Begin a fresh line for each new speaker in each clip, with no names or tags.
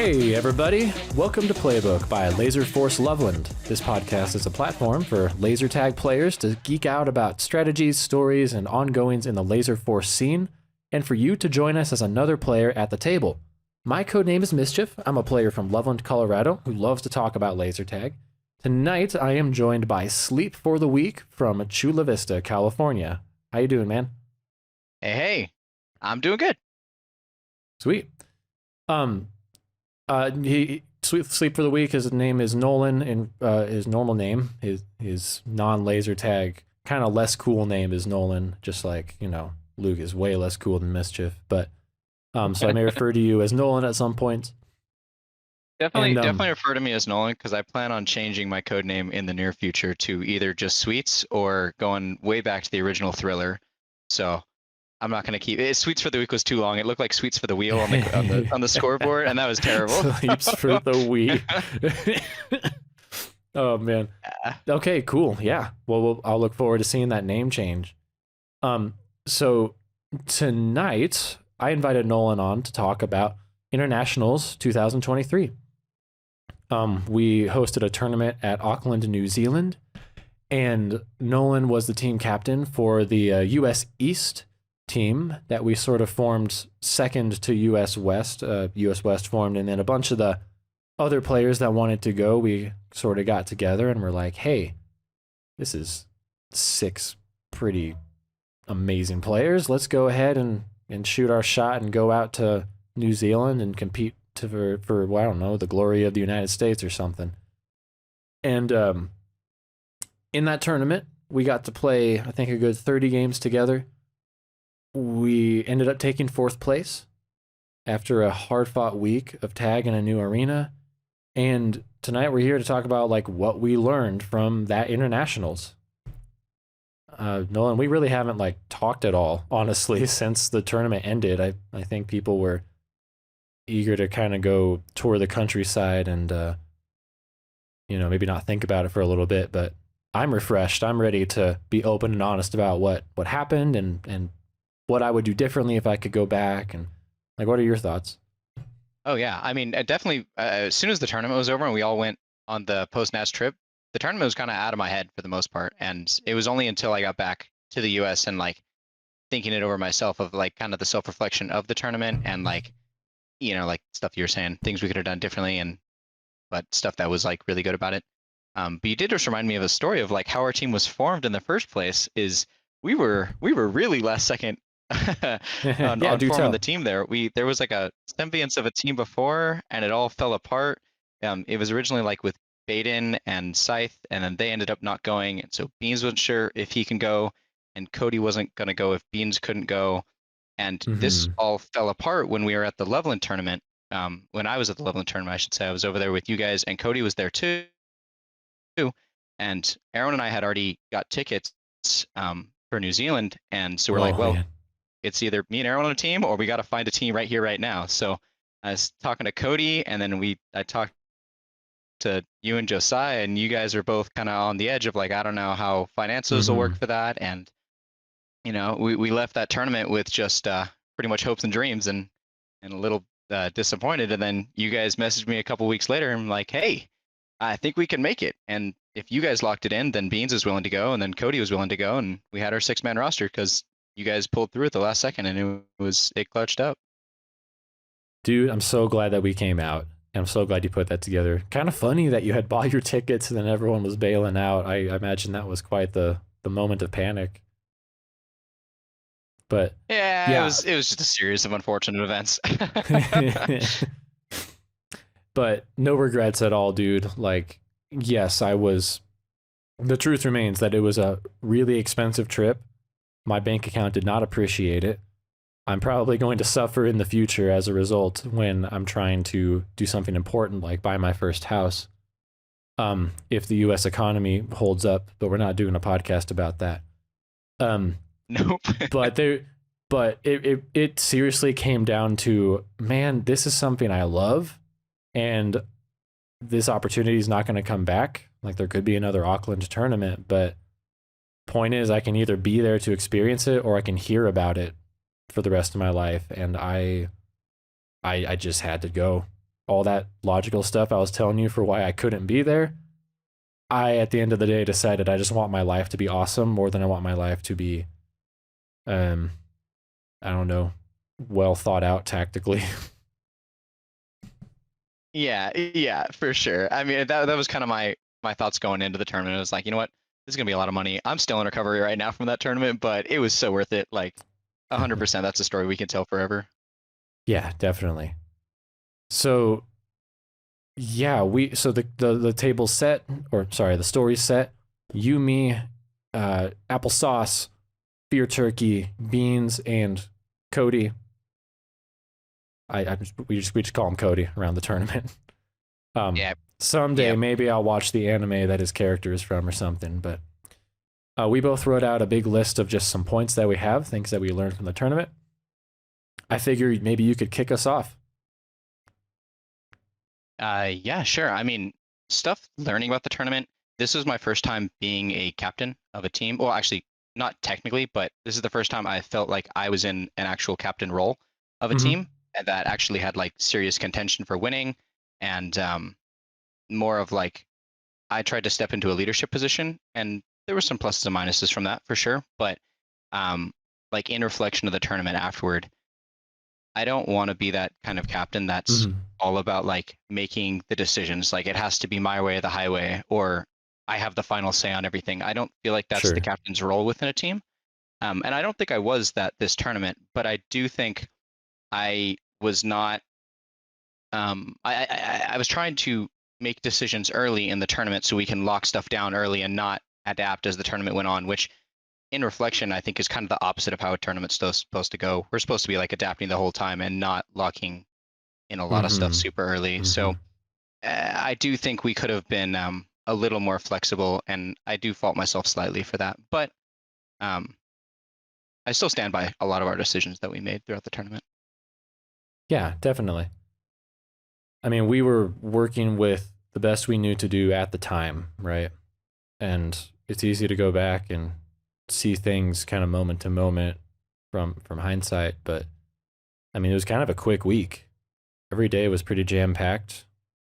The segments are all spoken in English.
Hey everybody, welcome to Playbook by Laserforce Loveland. This podcast is a platform for laser tag players to geek out about strategies, stories, and ongoings in the Laserforce scene, and for you to join us as another player at the table. My codename is Mischief. I'm a player from Loveland, Colorado, who loves to talk about laser tag. Tonight, I am joined by Sleep4TheWeak from Chula Vista, California. How you doing, man?
Hey, I'm doing good.
Sweet. Sleep4TheWeak, his name is Nolan, and his normal name, his non-laser tag, kind of less cool name is Nolan, just like, you know, Luke is way less cool than Mischief, but so I may refer to you as Nolan at some point.
Definitely refer to me as Nolan, because I plan on changing my code name in the near future to either just Sweets or going way back to the original Thriller. So I'm not going to keep it. Sweets for the Week was too long. It looked like Sweets for the Wheel on the scoreboard, and that was terrible.
Sleeps for the Week. Oh man. Okay, cool. Yeah. Well, I'll look forward to seeing that name change. So tonight I invited Nolan on to talk about Internationals 2023. We hosted a tournament at Auckland, New Zealand, and Nolan was the team captain for the US East team that we sort of formed second to US West. US West formed, and then a bunch of the other players that wanted to go, we sort of got together and we're like, hey, this is 6 pretty amazing players. Let's go ahead and shoot our shot and go out to New Zealand and compete for well, I don't know, the glory of the United States or something. And in that tournament, we got to play, I think, a good 30 games together. We ended up taking 4th place after a hard-fought week of tag in a new arena. And tonight we're here to talk about like what we learned from that Internationals. Nolan, we really haven't like talked at all, honestly, since the tournament ended. I think people were eager to kind of go tour the countryside and maybe not think about it for a little bit, but I'm refreshed. I'm ready to be open and honest about what happened and what I would do differently if I could go back. And like, what are your thoughts?
Oh yeah, I mean, definitely. As soon as the tournament was over and we all went on the post-match trip, the tournament was kind of out of my head for the most part, and it was only until I got back to the U.S. and like thinking it over myself of like kind of the self-reflection of the tournament and like, you know, like stuff you're saying, things we could have done differently, but stuff that was like really good about it. But you did just remind me of a story of like how our team was formed in the first place. Is we were really last second on forming the team there. There was like a semblance of a team before, and it all fell apart. It was originally like with Baden and Scythe, and then they ended up not going. And so Beans wasn't sure if he can go, and Cody wasn't going to go if Beans couldn't go. And this all fell apart when we were at the Loveland tournament. When I was at the Loveland tournament, I should say, I was over there with you guys, and Cody was there too. And Aaron and I had already got tickets for New Zealand, and so we're like, well, it's either me and Aaron on a team, or we got to find a team right here, right now. So I was talking to Cody, and then I talked to you and Josiah, and you guys are both kind of on the edge of like, I don't know how finances will work for that. And, you know, we left that tournament with just pretty much hopes and dreams and a little disappointed. And then you guys messaged me a couple weeks later and I'm like, hey, I think we can make it. And if you guys locked it in, then Beans is willing to go, and then Cody was willing to go, and we had our 6-man roster because you guys pulled through at the last second, and it clutched up.
Dude, I'm so glad that we came out. I'm so glad you put that together. Kind of funny that you had bought your tickets and then everyone was bailing out. I imagine that was quite the moment of panic. But
yeah, it was just a series of unfortunate events.
But no regrets at all, dude. Like, yes, the truth remains that it was a really expensive trip. My bank account did not appreciate it. I'm probably going to suffer in the future as a result when I'm trying to do something important like buy my first house. If the US economy holds up, but we're not doing a podcast about that.
Nope.
but it seriously came down to, man, this is something I love, and this opportunity is not going to come back. Like, there could be another Auckland tournament, but point is, I can either be there to experience it or I can hear about it for the rest of my life. And I just had to go. all that logical stuff I was telling you for why I couldn't be there, I at the end of the day decided I just want my life to be awesome more than I want my life to be um I don't know, well thought out tactically.
Yeah, yeah, for sure. I mean, that was kind of my thoughts going into the tournament. It was like, you know what, this is gonna be a lot of money. I'm still in recovery right now from that tournament, but it was so worth it. Like 100%. That's a story we can tell forever.
Yeah, definitely. So yeah, the table set, or sorry, the story set, you, me, applesauce, beer turkey, beans, and Cody. We just call him Cody around the tournament. Um,
Yeah,
someday
yeah.
maybe I'll watch the anime that his character is from or something. But we both wrote out a big list of just some points that we have, things that we learned from the tournament. I figured maybe you could kick us off.
Yeah, sure. I mean, stuff learning about the tournament. This was my first time being a captain of a team. Well, actually, not technically, but this is the first time I felt like I was in an actual captain role of a
Mm-hmm.
team and that actually had like serious contention for winning and more of like I tried to step into a leadership position and there were some pluses and minuses from that for sure. But um, like in reflection of the tournament afterward, I don't want to be that kind of captain that's
Mm-hmm.
all about like making the decisions. Like it has to be my way or the highway, or I have the final say on everything. I don't feel like that's the
Sure.
captain's role within a team. And I don't think I was that this tournament, but I do think I was not. I was trying to make decisions early in the tournament so we can lock stuff down early and not adapt as the tournament went on, which in reflection, I think is kind of the opposite of how a tournament's supposed to go. We're supposed to be like adapting the whole time and not locking in a lot of stuff
Mm-hmm.
super early.
Mm-hmm.
So I do think we could have been a little more flexible, and I do fault myself slightly for that. But um, I still stand by a lot of our decisions that we made throughout the tournament.
Yeah, definitely. I mean, we were working with the best we knew to do at the time, right? And it's easy to go back and see things kind of moment to moment from hindsight, but I mean, it was kind of a quick week. Every day was pretty jam packed.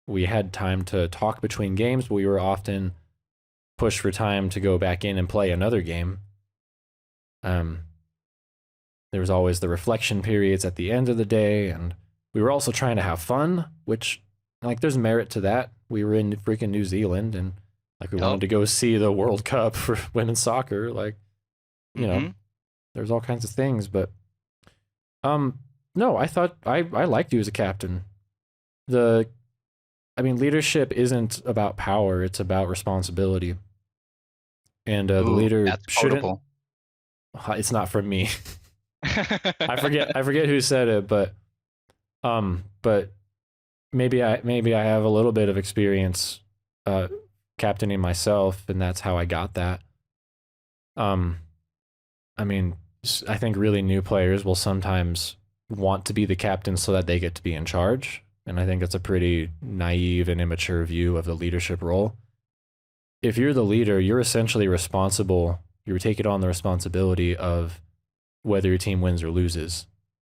We had time to talk between games, but we were often pushed for time to go back in and play another game. Um, there was always the reflection periods at the end of the day, and we were also trying to have fun, which like there's merit to that. We were in freaking New Zealand, and like we
Yep.
wanted to go see the World Cup for women's soccer. Like, you know,
Mm-hmm.
there's all kinds of things, but um, no, I thought I liked you as a captain. The I mean, leadership isn't about power; it's about responsibility. And the
Ooh,
leader
that's
shouldn't.
quotable.
It's not from me. I forget who said it, but maybe I have a little bit of experience uh captaining myself, and that's how I got that. Um, I mean, I think really new players will sometimes want to be the captain so that they get to be in charge, and I think that's a pretty naive and immature view of the leadership role. If you're the leader, you're essentially responsible. You're taking on the responsibility of whether your team wins or loses.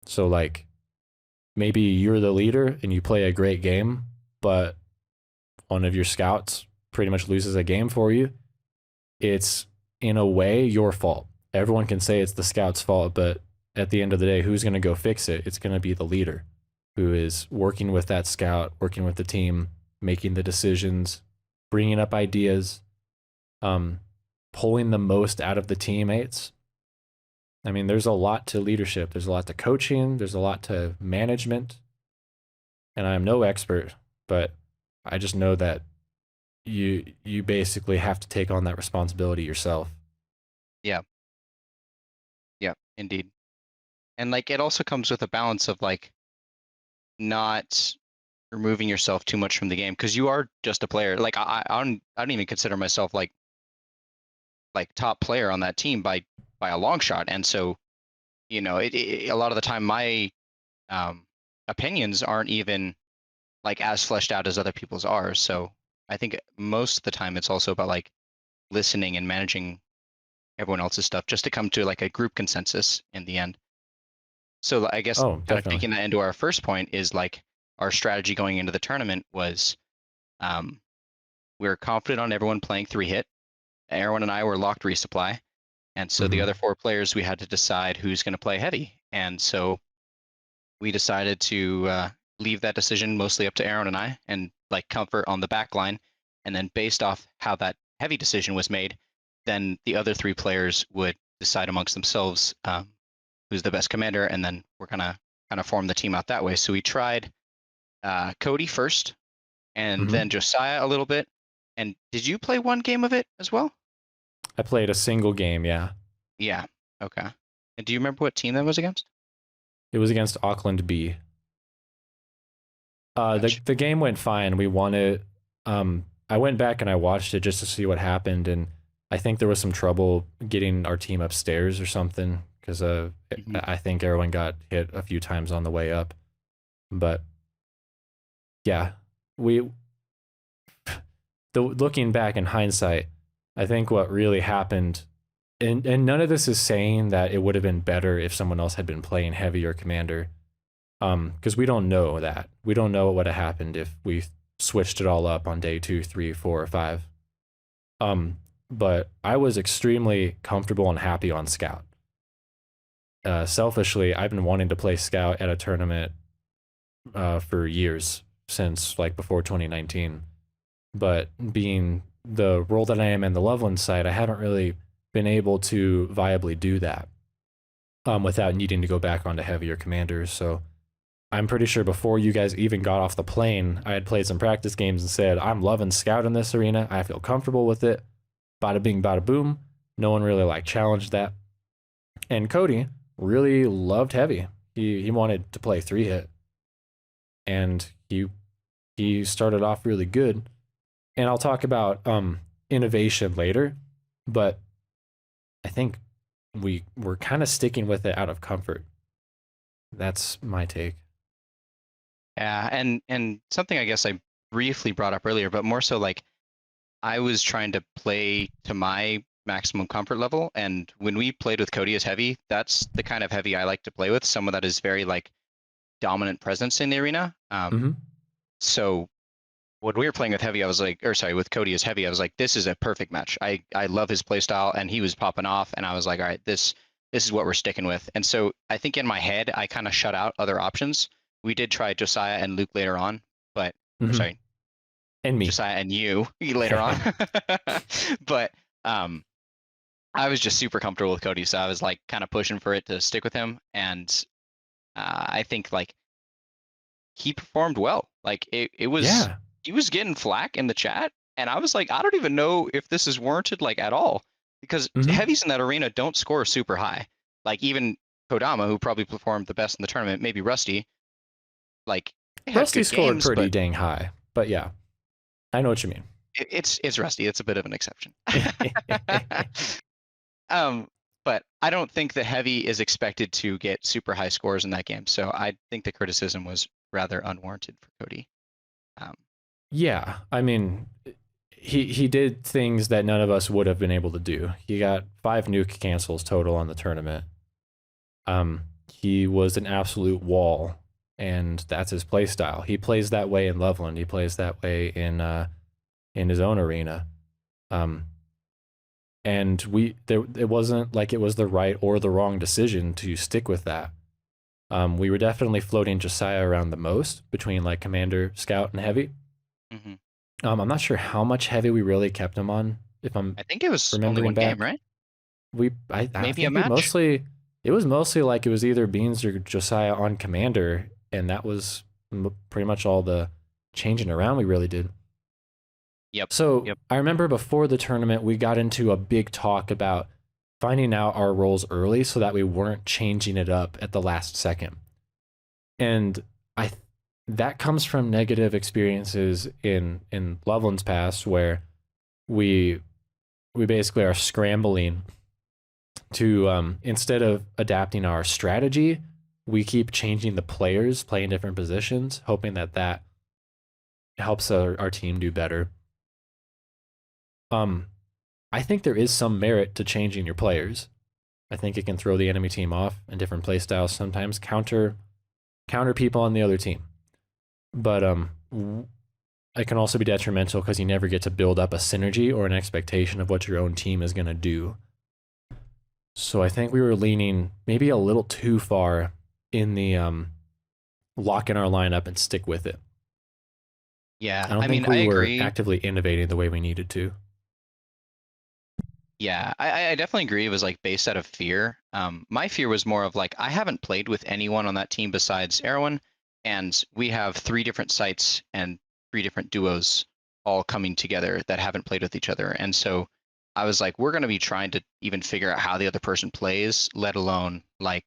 So like maybe you're the leader and you play a great game, but one of your scouts pretty much loses a game for you. It's in a way your fault. Everyone can say it's the scout's fault, but at the end of the day, who's going to go fix it? It's going to be the leader who is working with that scout, working with the team, making the decisions, bringing up ideas, um, pulling the most out of the teammates. I mean, there's a lot to leadership. There's a lot to coaching. There's a lot to management. And I'm no expert, but I just know that you basically have to take on that responsibility yourself.
Yeah, yeah, indeed. And like it also comes with a balance of like not removing yourself too much from the game because you are just a player. Like I don't even consider myself like top player on that team by a long shot. And so a lot of the time my um, opinions aren't even like as fleshed out as other people's are. So I think most of the time it's also about like listening and managing everyone else's stuff just to come to like a group consensus in the end. So I guess
Oh,
kind of
definitely.
taking that into our first point is like our strategy going into the tournament was, we were confident on everyone playing 3-hit. Aaron and I were locked resupply, and so the
Mhm.
other 4 players, we had to decide who's going to play heavy, and so we decided to leave that decision mostly up to Aaron and I, and like comfort on the back line, and then based off how that heavy decision was made, then the other 3 players would decide amongst themselves who's the best commander, and then we're gonna kind of form the team out that way. So we tried Cody first, and
Mhm.
then Josiah a little bit. And did you play one game of it as well?
I played a single game, yeah.
Yeah. Okay. And do you remember what team that was against?
It was against Auckland B. The
Gotcha.
the game went fine. We won it. I went back and I watched it just to see what happened, and I think there was some trouble getting our team upstairs or something because
Mhm.
I think everyone got hit a few times on the way up. But yeah, we looking back in hindsight, I think what really happened, and none of this is saying that it would have been better if someone else had been playing heavy or commander, because we don't know that. We don't know what would have happened if we switched it all up on day 2, 3, 4, or 5. But I was extremely comfortable and happy on Scout. Selfishly, I've been wanting to play Scout at a tournament for years, since like before 2019. But being the role that I am in the Loveland side, I haven't really been able to viably do that without needing to go back onto heavier commanders. So I'm pretty sure before you guys even got off the plane, I had played some practice games and said, I'm loving Scout in this arena. I feel comfortable with it. Bada bing, bada boom. No one really like challenged that. And Cody really loved heavy. He wanted to play 3-hit, and he started off really good. And I'll talk about innovation later, but I think we're kind of sticking with it out of comfort. That's my take.
Yeah, and something I guess I briefly brought up earlier, but more so like I was trying to play to my maximum comfort level, and when we played with Cody as heavy, that's the kind of heavy I like to play with, someone that is very like dominant presence in the arena.
Mm-hmm.
So when we were playing with heavy, I was like, or sorry, with Cody as heavy, I was like, this is a perfect match. I love his play style, and he was popping off, and I was like, all right, this is what we're sticking with. And so I think in my head, I kind of shut out other options. We did try Josiah and Luke later on, but or
Mm-hmm.
sorry,
And me.
Josiah and you later on. But I was just super comfortable with Cody, so I was like kind of pushing for it to stick with him, and I think like he performed well. Like it was
Yeah.
he was getting flack in the chat, and I was like, I don't even know if this is warranted like at all, because
Mm-hmm.
heavies in that arena don't score super high. Like even Kodama, who probably performed the best in the tournament, maybe Rusty, like they had
Rusty
good
scored
games,
pretty
but
dang high, but yeah, I know what you mean.
it's Rusty. It's a bit of an exception. um, but I don't think the heavy is expected to get super high scores in that game, so I think the criticism was rather unwarranted for Cody. Um,
Yeah, I mean, he did things that none of us would have been able to do. He got 5 nuke cancels total on the tournament. He was an absolute wall, and that's his play style. He plays that way in Loveland. He plays that way in his own arena. Um, and it wasn't like it was the right or the wrong decision to stick with that. We were definitely floating Josiah around the most between like commander, scout, and heavy.
mhm.
I'm not sure how much heavy we really kept him on. If I'm
I think it was only
remembering
one game,
back,
right?
I
Maybe a
think we
match.
mostly it was mostly like it was either Beans or Josiah on commander, and that was pretty much all the changing around we really did.
Yep.
So
Yep.
I remember before the tournament, we got into a big talk about finding out our roles early so that we weren't changing it up at the last second. And I that comes from negative experiences in Loveland's past where we we basically are scrambling to instead of adapting our strategy, we keep changing the players, playing different positions, hoping that that helps our team do better. Um, I think there is some merit to changing your players. I think it can throw the enemy team off, and different playstyles sometimes counter people on the other team. but it can also be detrimental because you never get to build up a synergy or an expectation of what your own team is going to do. So I think we were leaning maybe a little too far in the lock in our lineup and stick with it. I
Yeah,
don't
I mean,
think
I
we were
agree.
actively innovating the way we needed to.
Yeah, I definitely agree. It was like based out of fear. My fear was more of like I haven't played with anyone on that team besides Erwin, and we have three different sites and three different duos all coming together that haven't played with each other. And so I was like, we're going to be trying to even figure out how the other person plays, let alone like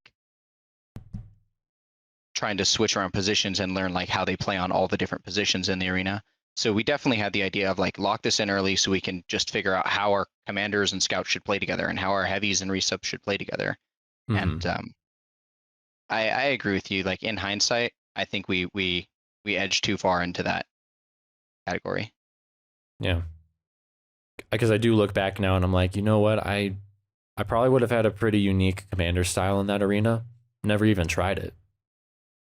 trying to switch around positions and learn like how they play on all the different positions in the arena. So we definitely had the idea of like lock this in early so we can just figure out how our commanders and scouts should play together and how our heavies and resubs should play together. And
Mm-hmm.
I agree with you. Like in hindsight, I think we edged too far into that category.
Yeah, because I do look back now and I'm like, you know what? I probably would have had a pretty unique commander style in that arena. Never even tried it.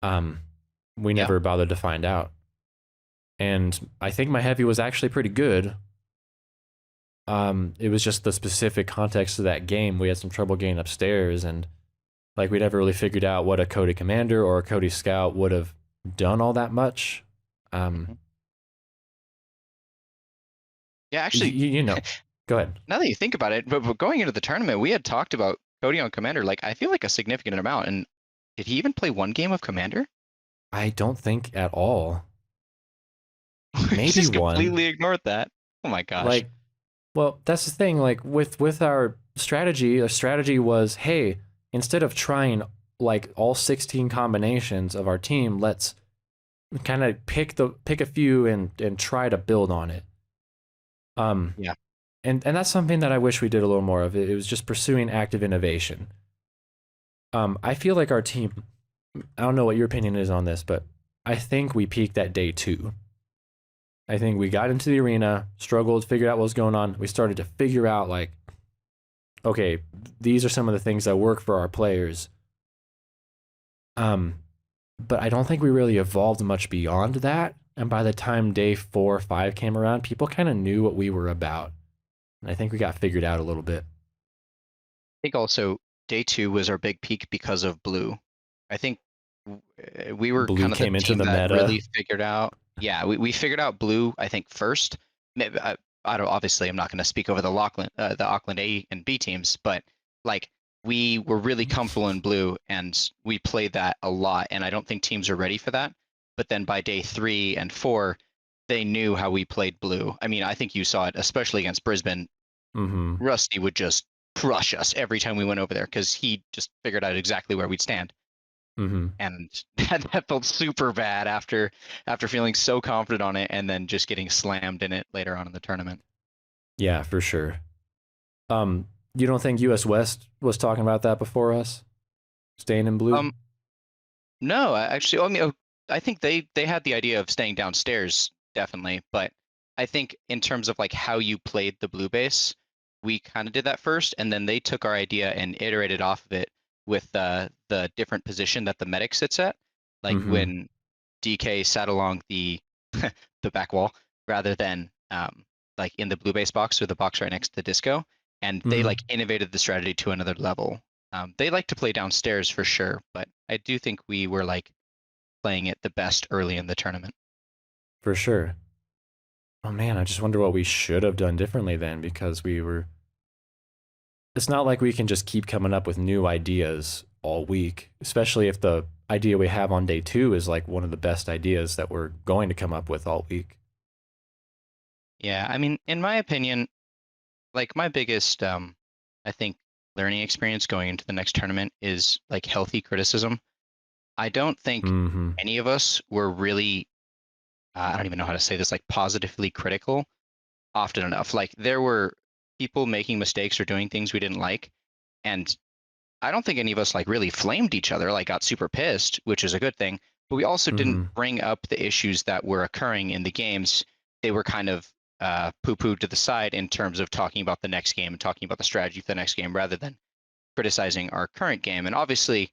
Um, we
Yeah.
never bothered to find out. And I think my heavy was actually pretty good. It was just the specific context of that game. We had some trouble getting upstairs, and like we never really figured out what a Cody commander or a Cody scout would have done all that much. Um,
Mhm. Yeah, actually,
you know, go ahead.
now that you think about it, but going into the tournament, we had talked about Cody on Commander, like I feel like a significant amount. And did he even play one game of Commander?
I don't think at all.
We
Maybe
just
one.
completely ignored that. Oh my gosh.
Like, well, that's the thing. Like with our strategy was, hey, instead of trying like all 16 combinations of our team, let's kind of pick a few and try to build on it. Um,
Yeah.
and that's something that I wish we did a little more of. It was just pursuing active innovation. I feel like our team. I don't know what your opinion is on this, but I think we peaked at day 2. I think we got into the arena, struggled, figured out what was going on. We started to figure out like, okay, these are some of the things that work for our players. Um, but I don't think we really evolved much beyond that. And by the time day 4 or 5 came around, people kind of knew what we were about. And I think we got figured out a little bit.
I think also day two was our big peak because of blue. I think we were
Blue
kind of the
came into
team
the
that
meta.
really figured out. Yeah, we figured out blue, I think, first. Maybe, I don't, obviously, I'm not going to speak over the Auckland A and B teams, but like we were really comfortable in blue and we played that a lot. And I don't think teams are ready for that. But then by day 3 and 4, they knew how we played blue. I mean, I think you saw it, especially against Brisbane.
Mm-hmm.
Rusty would just crush us every time we went over there because he just figured out exactly where we'd stand.
Mm-hmm.
And that felt super bad after feeling so confident on it and then just getting slammed in it later on in the tournament.
Yeah, for sure. You don't think US West was talking about that before us? Staying in blue?
Um, no, actually, I mean, I think they had the idea of staying downstairs definitely, but I think in terms of like how you played the blue base, we kind of did that first, and then they took our idea and iterated off of it with the different position that the medic sits at, like
Mm-hmm.
when DK sat along the the back wall rather than like in the blue base box or the box right next to the disco, and they
Mm-hmm.
like innovated the strategy to another level. They like to play downstairs for sure, but I do think we were like playing it the best early in the tournament.
For sure. Oh man, I just wonder what we should have done differently then because we were. It's not like we can just keep coming up with new ideas all week, especially if the idea we have on day 2 is like one of the best ideas that we're going to come up with all week.
Yeah, I mean, in my opinion, like my biggest, I think, learning experience going into the next tournament is like healthy criticism. I don't think
Mm-hmm.
any of us were really, I don't even know how to say this, like positively critical often enough. Like there were people making mistakes or doing things we didn't like, and I don't think any of us like really flamed each other, like got super pissed, which is a good thing. But we also didn't
Mm-hmm.
bring up the issues that were occurring in the games. They were kind of poo-pooed to the side in terms of talking about the next game and talking about the strategy for the next game rather than criticizing our current game. And obviously,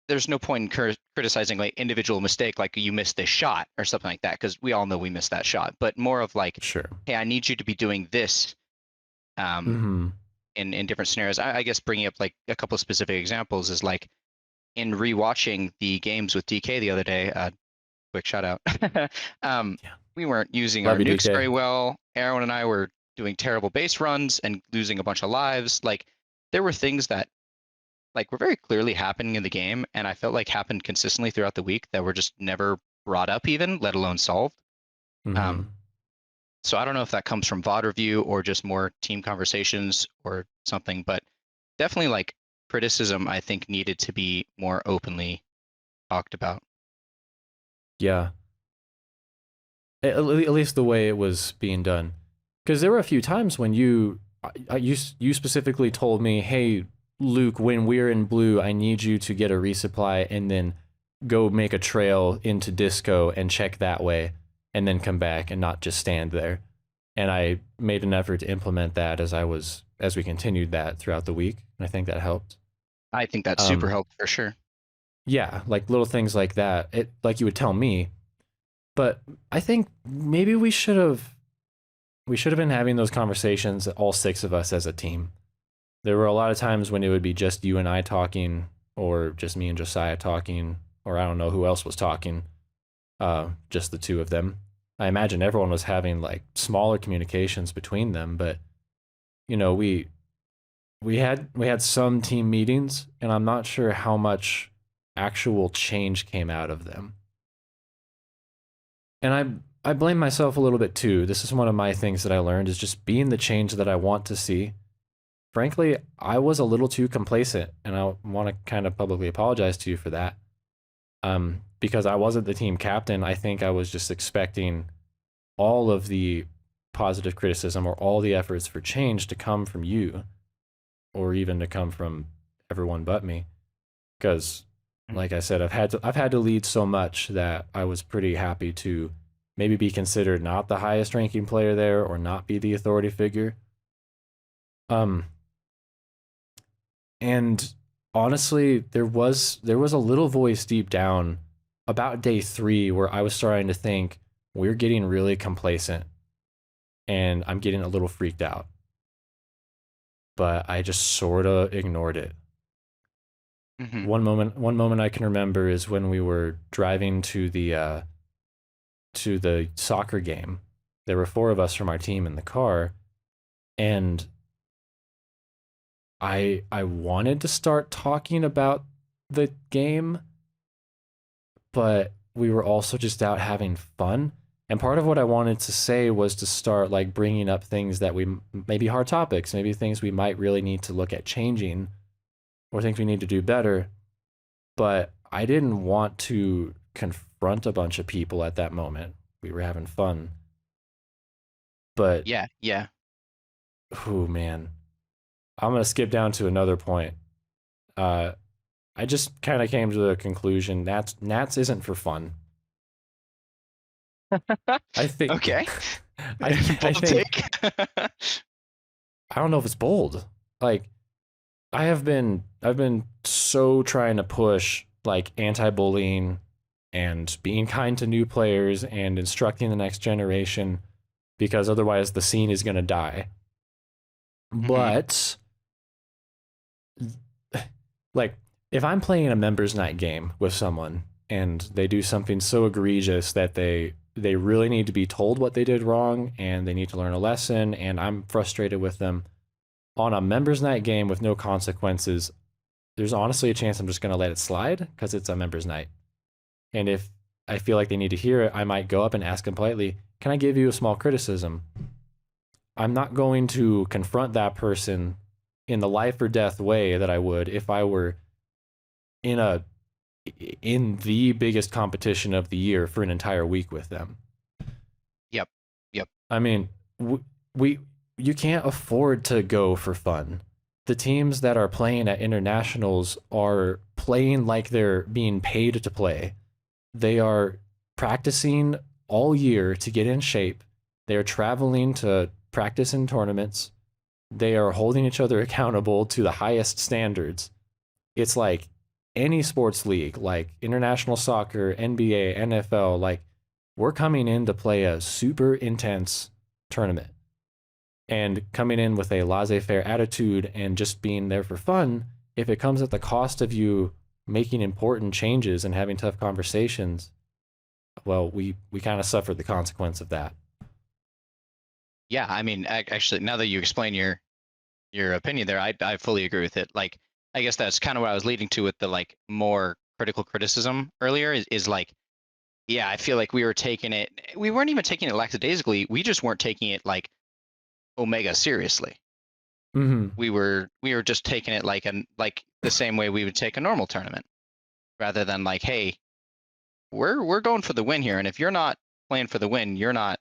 there's no point in criticizing like individual mistake, like you missed this shot or something like that, because we all know we missed that shot. But more of like,
Sure.
hey, I need you to be doing this um,
Mm-hmm.
in different scenarios. I guess bringing up like a couple of specific examples is like in rewatching the games with DK the other day. Quick shout out. um,
Yeah.
we weren't using our
Love you,
nukes
DK.
very well. Aaron and I were doing terrible base runs and losing a bunch of lives. Like there were things that like were very clearly happening in the game, and I felt like happened consistently throughout the week that were just never brought up, even let alone solved.
Mm-hmm.
Um, so I don't know if that comes from VOD review or just more team conversations or something, but definitely like criticism I think needed to be more openly talked about.
Yeah. At least the way it was being done, because there were a few times when you specifically told me, "Hey, Luke, when we're in blue, I need you to get a resupply and then go make a trail into disco and check that way, and then come back and not just stand there." And I made an effort to implement that as we continued that throughout the week, and I think that helped.
I think that super
Um,
helped for sure.
yeah, like little things like that. It like you would tell me, but I think maybe we should have been having those conversations, all six of us as a team. There were a lot of times when it would be just you and I talking, or just me and Josiah talking, or I don't know who else was talking, just the two of them. I imagine everyone was having like smaller communications between them, but you know, we had some team meetings, and I'm not sure how much actual change came out of them. And I blame myself a little bit too. This is one of my things that I learned is just being the change that I want to see. Frankly, I was a little too complacent, and I want to kind of publicly apologize to you for that. Because I wasn't the team captain, I think I was just expecting all of the positive criticism or all the efforts for change to come from you, or even to come from everyone but me. Because, like I said, I've had to lead so much that I was pretty happy to maybe be considered not the highest ranking player there or not be the authority figure. Um, and honestly, there was a little voice deep down about day 3 where I was starting to think we're getting really complacent and I'm getting a little freaked out. But I just sort of ignored it.
Mm-hmm.
One moment I can remember is when we were driving to the soccer game. There were 4 of us from our team in the car, and I wanted to start talking about the game, but we were also just out having fun. And part of what I wanted to say was to start like bringing up things that we maybe hard topics, maybe things we might really need to look at changing, or things we need to do better. But I didn't want to confront a bunch of people at that moment. We were having fun. But,
Yeah, yeah.
oh man, I'm going to skip down to another point. Uh, I just kind of came to the conclusion Nats isn't for fun. I think,
Okay.
I
Bold
think,
take.
I don't know if it's bold. Like, I've been so trying to push like anti-bullying and being kind to new players and instructing the next generation, because otherwise the scene is going to die.
Mm-hmm.
But like, if I'm playing a members night game with someone and they do something so egregious that they really need to be told what they did wrong and they need to learn a lesson, and I'm frustrated with them on a members night game with no consequences, there's honestly a chance I'm just going to let it slide because it's a members night. And if I feel like they need to hear it, I might go up and ask them politely, "Can I give you a small criticism?" I'm not going to confront that person in the life or death way that I would if I were in a in the biggest competition of the year for an entire week with them.
Yep. Yep.
I mean, we you can't afford to go for fun. The teams that are playing at internationals are playing like they're being paid to play. They are practicing all year to get in shape. They are traveling to practice in tournaments. They are holding each other accountable to the highest standards. It's like any sports league, like international soccer, NBA, NFL, like we're coming in to play a super intense tournament and coming in with a laissez-faire attitude and just being there for fun. If it comes at the cost of you making important changes and having tough conversations, well, we kind of suffered the consequence of that.
Yeah, I mean, actually, now that you explain your opinion there, I fully agree with it. Like, I guess that's kind of what I was leading to with the like more critical criticism earlier is like, yeah, I feel like we weren't even taking it lackadaisically. We just weren't taking it like Omega seriously.
Mm-hmm.
We were just taking it like the same way we would take a normal tournament, rather than like, hey, we're going for the win here, and if you're not playing for the win, you're not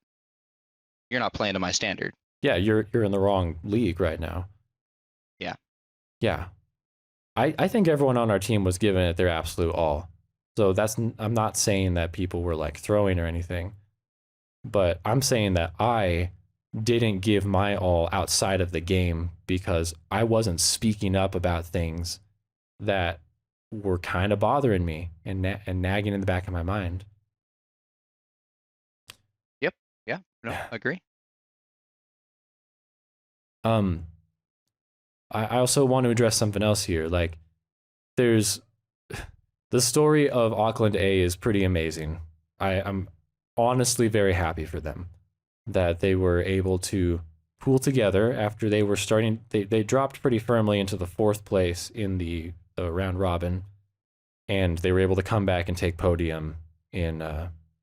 playing to my standard.
Yeah, you're in the wrong league right now.
Yeah.
Yeah. I think everyone on our team was giving it their absolute all. So I'm not saying that people were like throwing or anything, but I'm saying that I didn't give my all outside of the game because I wasn't speaking up about things that were kind of bothering me and nagging in the back of my mind.
Yep. Yeah. No, agree.
Um, I also want to address something else here. Like, there's the story of Auckland A is pretty amazing. I'm honestly very happy for them that they were able to pool together after they were starting. They dropped pretty firmly into the fourth place in the round robin, and they were able to come back and take podium in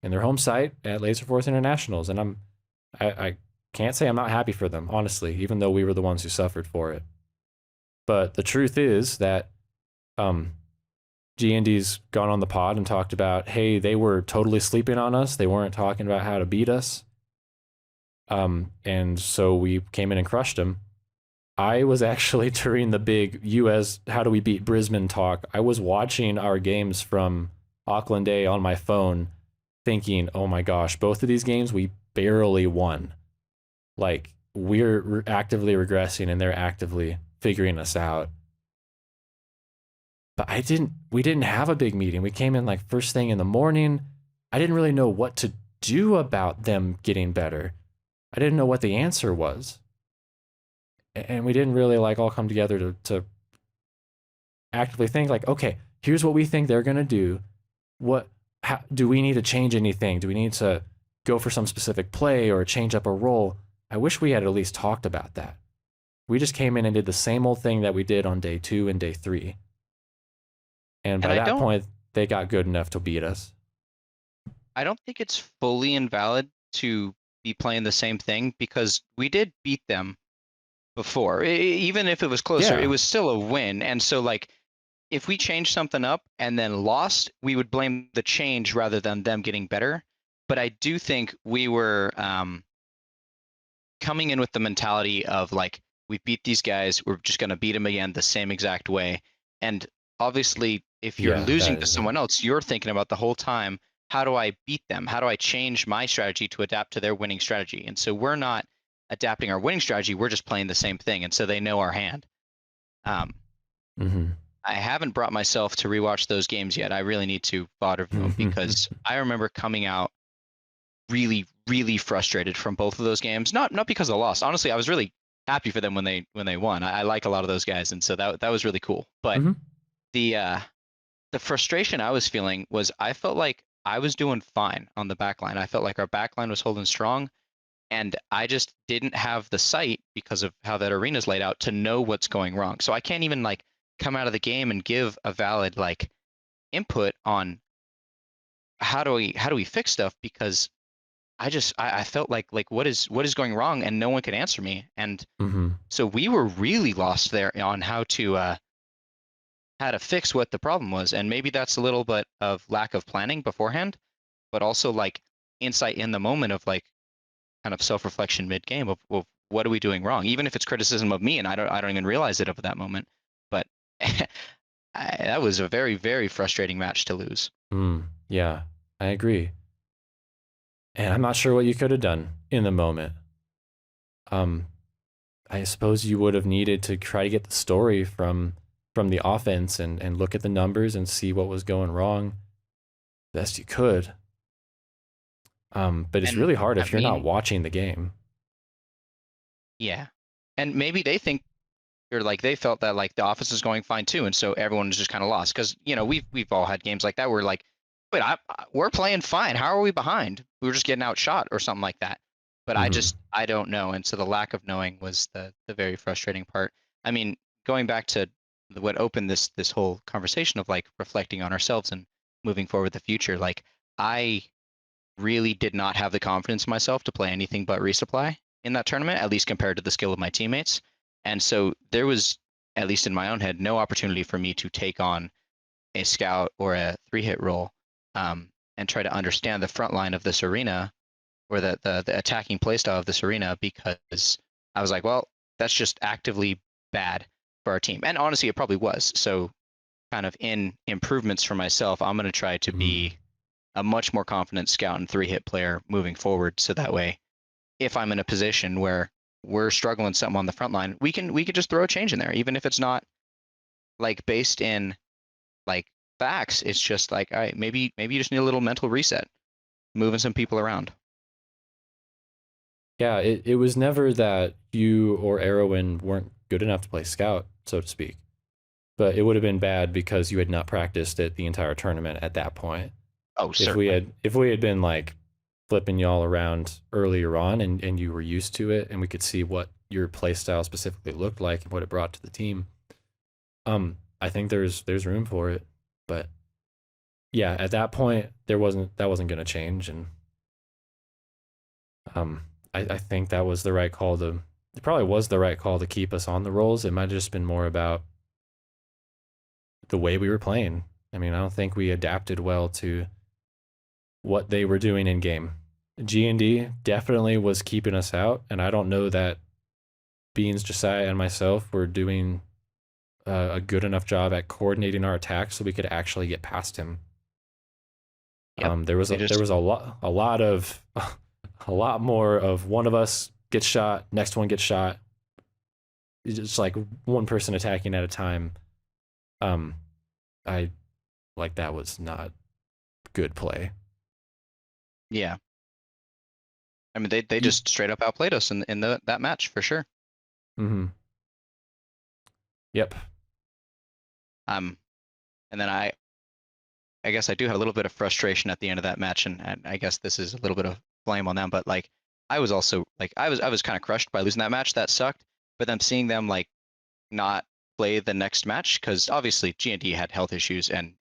their home site at Laserforce Internationals. And I can't say I'm not happy for them, honestly, even though we were the ones who suffered for it. But the truth is that G&D's gone on the pod and talked about, hey, they were totally sleeping on us. They weren't talking about how to beat us. And so we came in and crushed them. I was actually during the big US how do we beat Brisbane talk, I was watching our games from Auckland A on my phone thinking, oh my gosh, both of these games we barely won. Like we're actively regressing and they're actively figuring us out. But we didn't have a big meeting. We came in like first thing in the morning. I didn't really know what to do about them getting better. I didn't know what the answer was. And we didn't really like all come together to actively think like, okay, here's what we think they're going to do. Do we need to change anything? Do we need to go for some specific play or change up a role? I wish we had at least talked about that. We just came in and did the same old thing that we did on day 2 and day 3. And by that point, they got good enough to beat us.
I don't think it's fully invalid to be playing the same thing because we did beat them before. Even if it was closer,
Yeah.
it was still a win. And so, like, if we changed something up and then lost, we would blame the change rather than them getting better. But I do think we were coming in with the mentality of, like, we beat these guys, we're just going to beat them again the same exact way. And obviously, if you're losing to someone else, you're thinking about the whole time, how do I beat them? How do I change my strategy to adapt to their winning strategy? And so we're not adapting our winning strategy, we're just playing the same thing. And so they know our hand. I haven't brought myself to rewatch those games yet. I really need to fodder them because I remember coming out really, really frustrated from both of those games. Not because of the loss. Honestly, I was really happy for them when they won. I like a lot of those guys, and so that was really cool. But the frustration I was feeling was I felt like I was doing fine on the back line. I felt like our back line was holding strong, and I just didn't have the sight because of how that arena's laid out to know what's going wrong. So I can't even like come out of the game and give a valid like input on how do we fix stuff because I felt like what is going wrong and no one could answer me. And so we were really lost there on how to fix what the problem was. And maybe that's a little bit of lack of planning beforehand, but also like insight in the moment of like kind of self-reflection mid-game of what are we doing wrong, even if it's criticism of me and I don't even realize it at that moment. But that was a very, very frustrating match to lose.
Yeah, I agree. And I'm not sure what you could have done in the moment. I suppose you would have needed to try to get the story from from the offense and look at the numbers and see what was going wrong best you could. But it's
And
really hard
I
if you're not
mean,
watching the game.
yeah. And maybe they think, or like they felt that like the offense is going fine too, and so everyone is just kind of lost because we've all had games like that where like, wait, we're playing fine. How are we behind? We were just getting outshot or something like that. But
Hmm.
I don't know, and so the lack of knowing was the very frustrating part. I mean, going back to what opened this whole conversation of like reflecting on ourselves and moving forward the future, like I really did not have the confidence in myself to play anything but resupply in that tournament, at least compared to the skill of my teammates. And so there was, at least in my own head, no opportunity for me to take on a scout or a 3-hit role, and try to understand the front line of this arena or the attacking playstyle of this arena, because I was like, well, that's just actively bad for our team. And honestly, it probably was. So kind of in improvements for myself, I'm going to try to
Hmm.
be a much more confident scout and 3-hit player moving forward. So that way, if I'm in a position where we're struggling something on the front line, we could just throw a change in there, even if it's not like based in like facts. It's just like, all right, maybe you just need a little mental reset, moving some people around.
Yeah, it was never that you or Erwin weren't good enough to play scout, so to speak. But it would have been bad because you had not practiced it the entire tournament at that point.
Oh,
If we
certainly.
had if we had been like flipping y'all around earlier on and you were used to it and we could see what your play style specifically looked like and what it brought to the team, I think there's room for it. But yeah, at that point that wasn't gonna change, and um I think that was the right call to it probably was the right call to keep us on the rolls. It might have just been more about the way we were playing. I mean, I don't think we adapted well to what they were doing in game. G&D definitely was keeping us out, and I don't know that Beans, Josiah, and myself were doing a good enough job at coordinating our attacks so we could actually get past him.
Yep. They
There
just
was a lot of a lot more of one of us gets shot, next one gets shot. It's just like one person attacking at a time. Um, I like that was not good play.
yeah. I mean, they
You,
just straight up outplayed us in that match for sure.
mm-hmm. Yep.
Um, and then I guess I do have a little bit of frustration at the end of that match, and I guess this is a little bit of blame on them, but like I was also like I was kind of crushed by losing that match. That sucked. But then seeing them like not play the next match, because obviously G&D had health issues and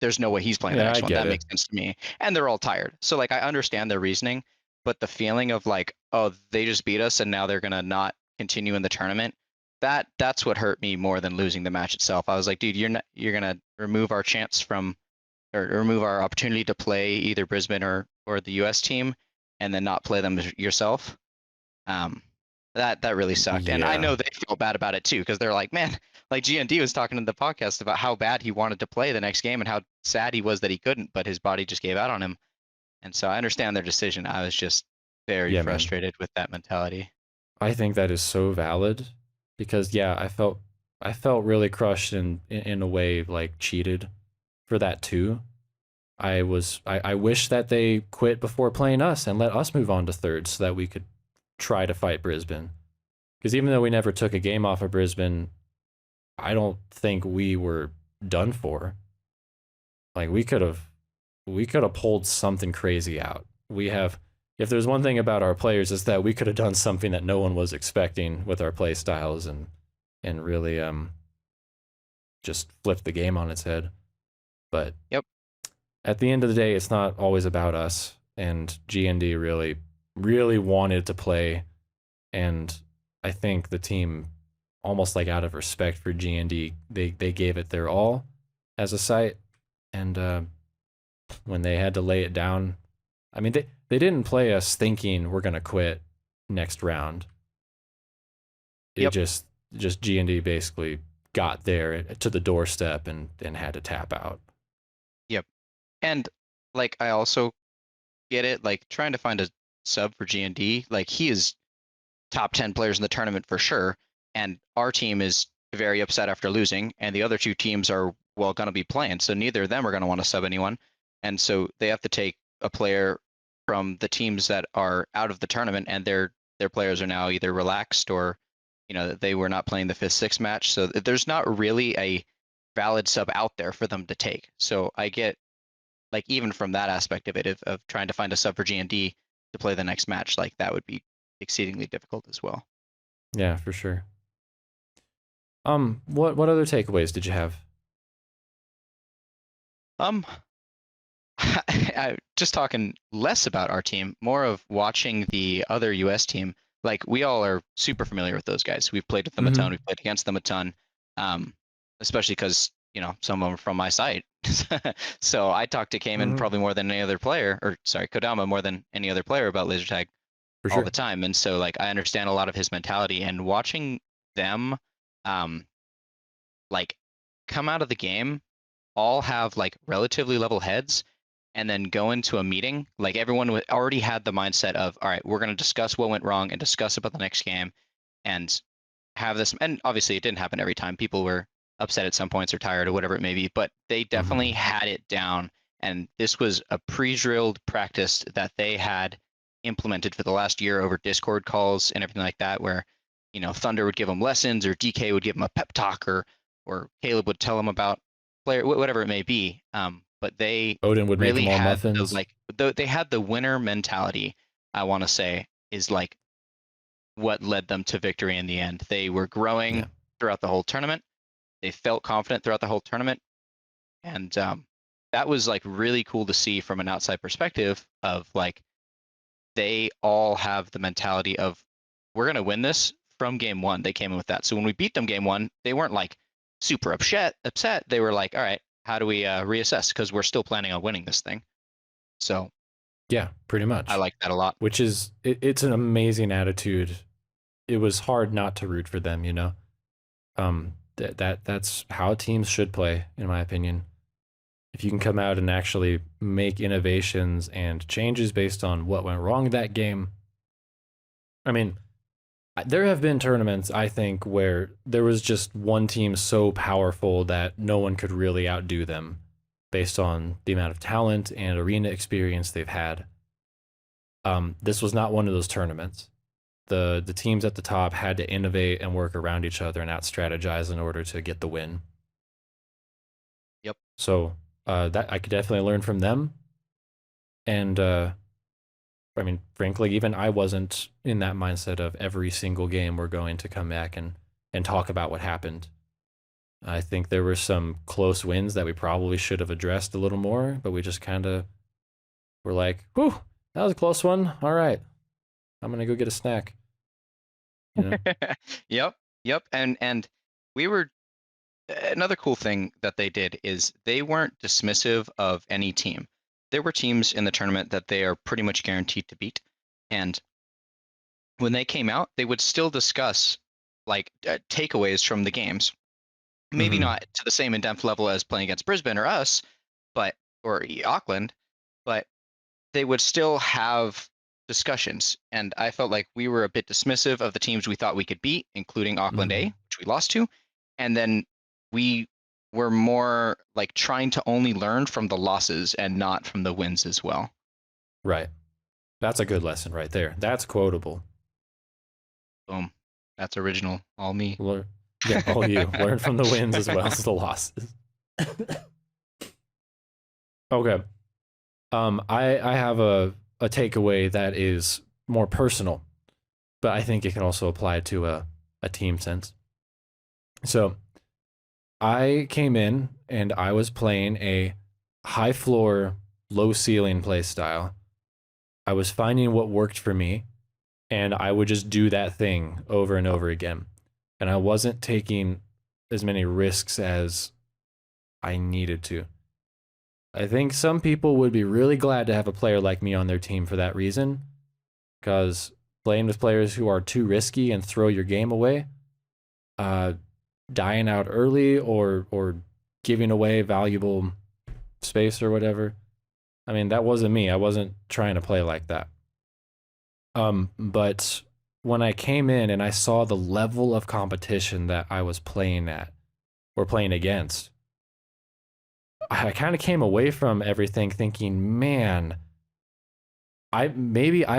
there's no way he's playing the
Yeah, I
next one.
get
That
it.
makes sense to me. And they're all tired. So like I understand their reasoning, but the feeling of like, oh, they just beat us and now they're gonna not continue in the tournament. That's what hurt me more than losing the match itself. I was like, dude, you're gonna remove our chance from, or remove our opportunity to play either Brisbane or the US team, and then not play them yourself. Um, that really sucked, and I
Yeah.
know they feel bad about it too, because they're like, man, like GND was talking in the podcast about how bad he wanted to play the next game and how sad he was that he couldn't, but his body just gave out on him. And so I understand their decision. I was just very
Yeah, man.
frustrated with that mentality.
I think that is so valid because yeah, I felt really crushed and in a way like cheated for that too. I wish that they quit before playing us and let us move on to third so that we could try to fight Brisbane. Because even though we never took a game off of Brisbane, I don't think we were done for. Like we could have pulled something crazy out. We have if there's one thing about our players is that we could have done something that no one was expecting with our play styles and really just flipped the game on its head. But
Yep.
at the end of the day, it's not always about us. And GND really wanted to play, and I think the team, almost like out of respect for GND, they gave it their all as a site. And when they had to lay it down, I mean they didn't play us thinking we're gonna quit next round. It
Yep.
just GND basically got there to the doorstep and had to tap out.
Yep. And like I also get it, like trying to find a sub for GND, like he is top 10 players in the tournament for sure, and our team is very upset after losing, and the other two teams are well going to be playing, so neither of them are going to want to sub anyone, and so they have to take a player from the teams that are out of the tournament, and their players are now either relaxed or they were not playing the 5th 6th match, so there's not really a valid sub out there for them to take. So I get like even from that aspect of it of trying to find a sub for GND to play the next match, like that would be exceedingly difficult as well.
Yeah, for sure. What other takeaways did you have?
Just talking less about our team, more of watching the other US team. Like we all are super familiar with those guys. We've played with them a ton. We've played against them a ton, especially because some of them are from my site. So I talked to Cayman probably more than any other player, or sorry, Kodama more than any other player about laser tag
For
all
sure.
the time. And so like I understand a lot of his mentality, and watching them like come out of the game, all have like relatively level heads, and then go into a meeting. Like everyone already had the mindset of, all right, we're going to discuss what went wrong and discuss about the next game, and have this. And obviously, it didn't happen every time. People were upset at some points or tired or whatever it may be, but they definitely had it down. And this was a pre-drilled practice that they had implemented for the last year over Discord calls and everything like that, where Thunder would give them lessons, or DK would give them a pep talk, or Caleb would tell them about player, whatever it may be. But they
Odin would make
really
them all
had
muffins.
they had the winner mentality. I want to say is like what led them to victory in the end. They were growing throughout the whole tournament. They felt confident throughout the whole tournament, and that was like really cool to see from an outside perspective of like they all have the mentality of we're going to win this from game one. They came in with that. So when we beat them game one, they weren't like super upset. They were like, all right, how do we reassess? Because we're still planning on winning this thing. So
yeah, pretty
I
much.
like that a lot.
Which is it's an amazing attitude. It was hard not to root for them, that's how teams should play, in my opinion. If you can come out and actually make innovations and changes based on what went wrong that game. I mean, there have been tournaments, I think, where there was just one team so powerful that no one could really outdo them based on the amount of talent and arena experience they've had. This was not one of those tournaments. The teams at the top had to innovate and work around each other and out strategize in order to get the win.
Yep.
So that I could definitely learn from them. And I mean, frankly, even I wasn't in that mindset of every single game we're going to come back and talk about what happened. I think there were some close wins that we probably should have addressed a little more, but we just kind of were like, whew, that was a close one. All right, I'm going to go get a snack.
Yep. And we were, another cool thing that they did is they weren't dismissive of any team. There were teams in the tournament that they are pretty much guaranteed to beat. And when they came out, they would still discuss like takeaways from the games. Maybe not to the same in-depth level as playing against Brisbane or us, or Auckland, but they would still have discussions. And I felt like we were a bit dismissive of the teams we thought we could beat, including Auckland A, which we lost to. And then we were more like trying to only learn from the losses and not from the wins as well.
Right. That's a good lesson right there. That's quotable.
Boom. That's original. All me.
Yeah, all you. Learn from the wins as well as the losses. Okay. I have a takeaway that is more personal, but I think it can also apply to a team sense. So I came in and I was playing a high floor, low ceiling play style. I was finding what worked for me, and I would just do that thing over and over again. And I wasn't taking as many risks as I needed to. I think some people would be really glad to have a player like me on their team for that reason, because playing with players who are too risky and throw your game away, dying out early or giving away valuable space or whatever. I mean, that wasn't me. I wasn't trying to play like that. But when I came in and I saw the level of competition that I was playing at or playing against, I kind of came away from everything thinking, man, I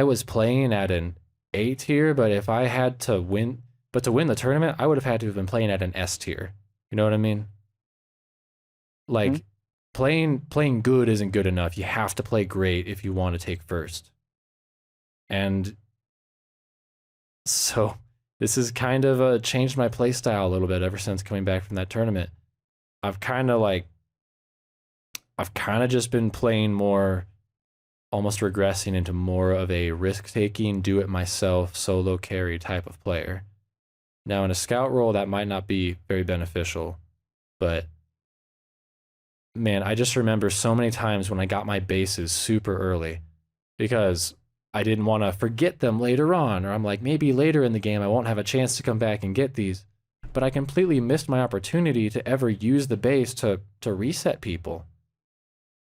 was playing at an A tier, but if I had to win, but to win the tournament, I would have had to have been playing at an S tier. You know what I mean?
Mhm.
Like playing good isn't good enough. You have to play great if you want to take first. And so this has kind of changed my play style a little bit ever since coming back from that tournament. I've kind of like I've kind of just been playing more, almost regressing into more of a risk-taking, do-it-myself, solo carry type of player. Now in a scout role that might not be very beneficial, but man, I just remember so many times when I got my bases super early because I didn't want to forget them later on, or I'm like, maybe later in the game I won't have a chance to come back and get these. But I completely missed my opportunity to ever use the base to reset people.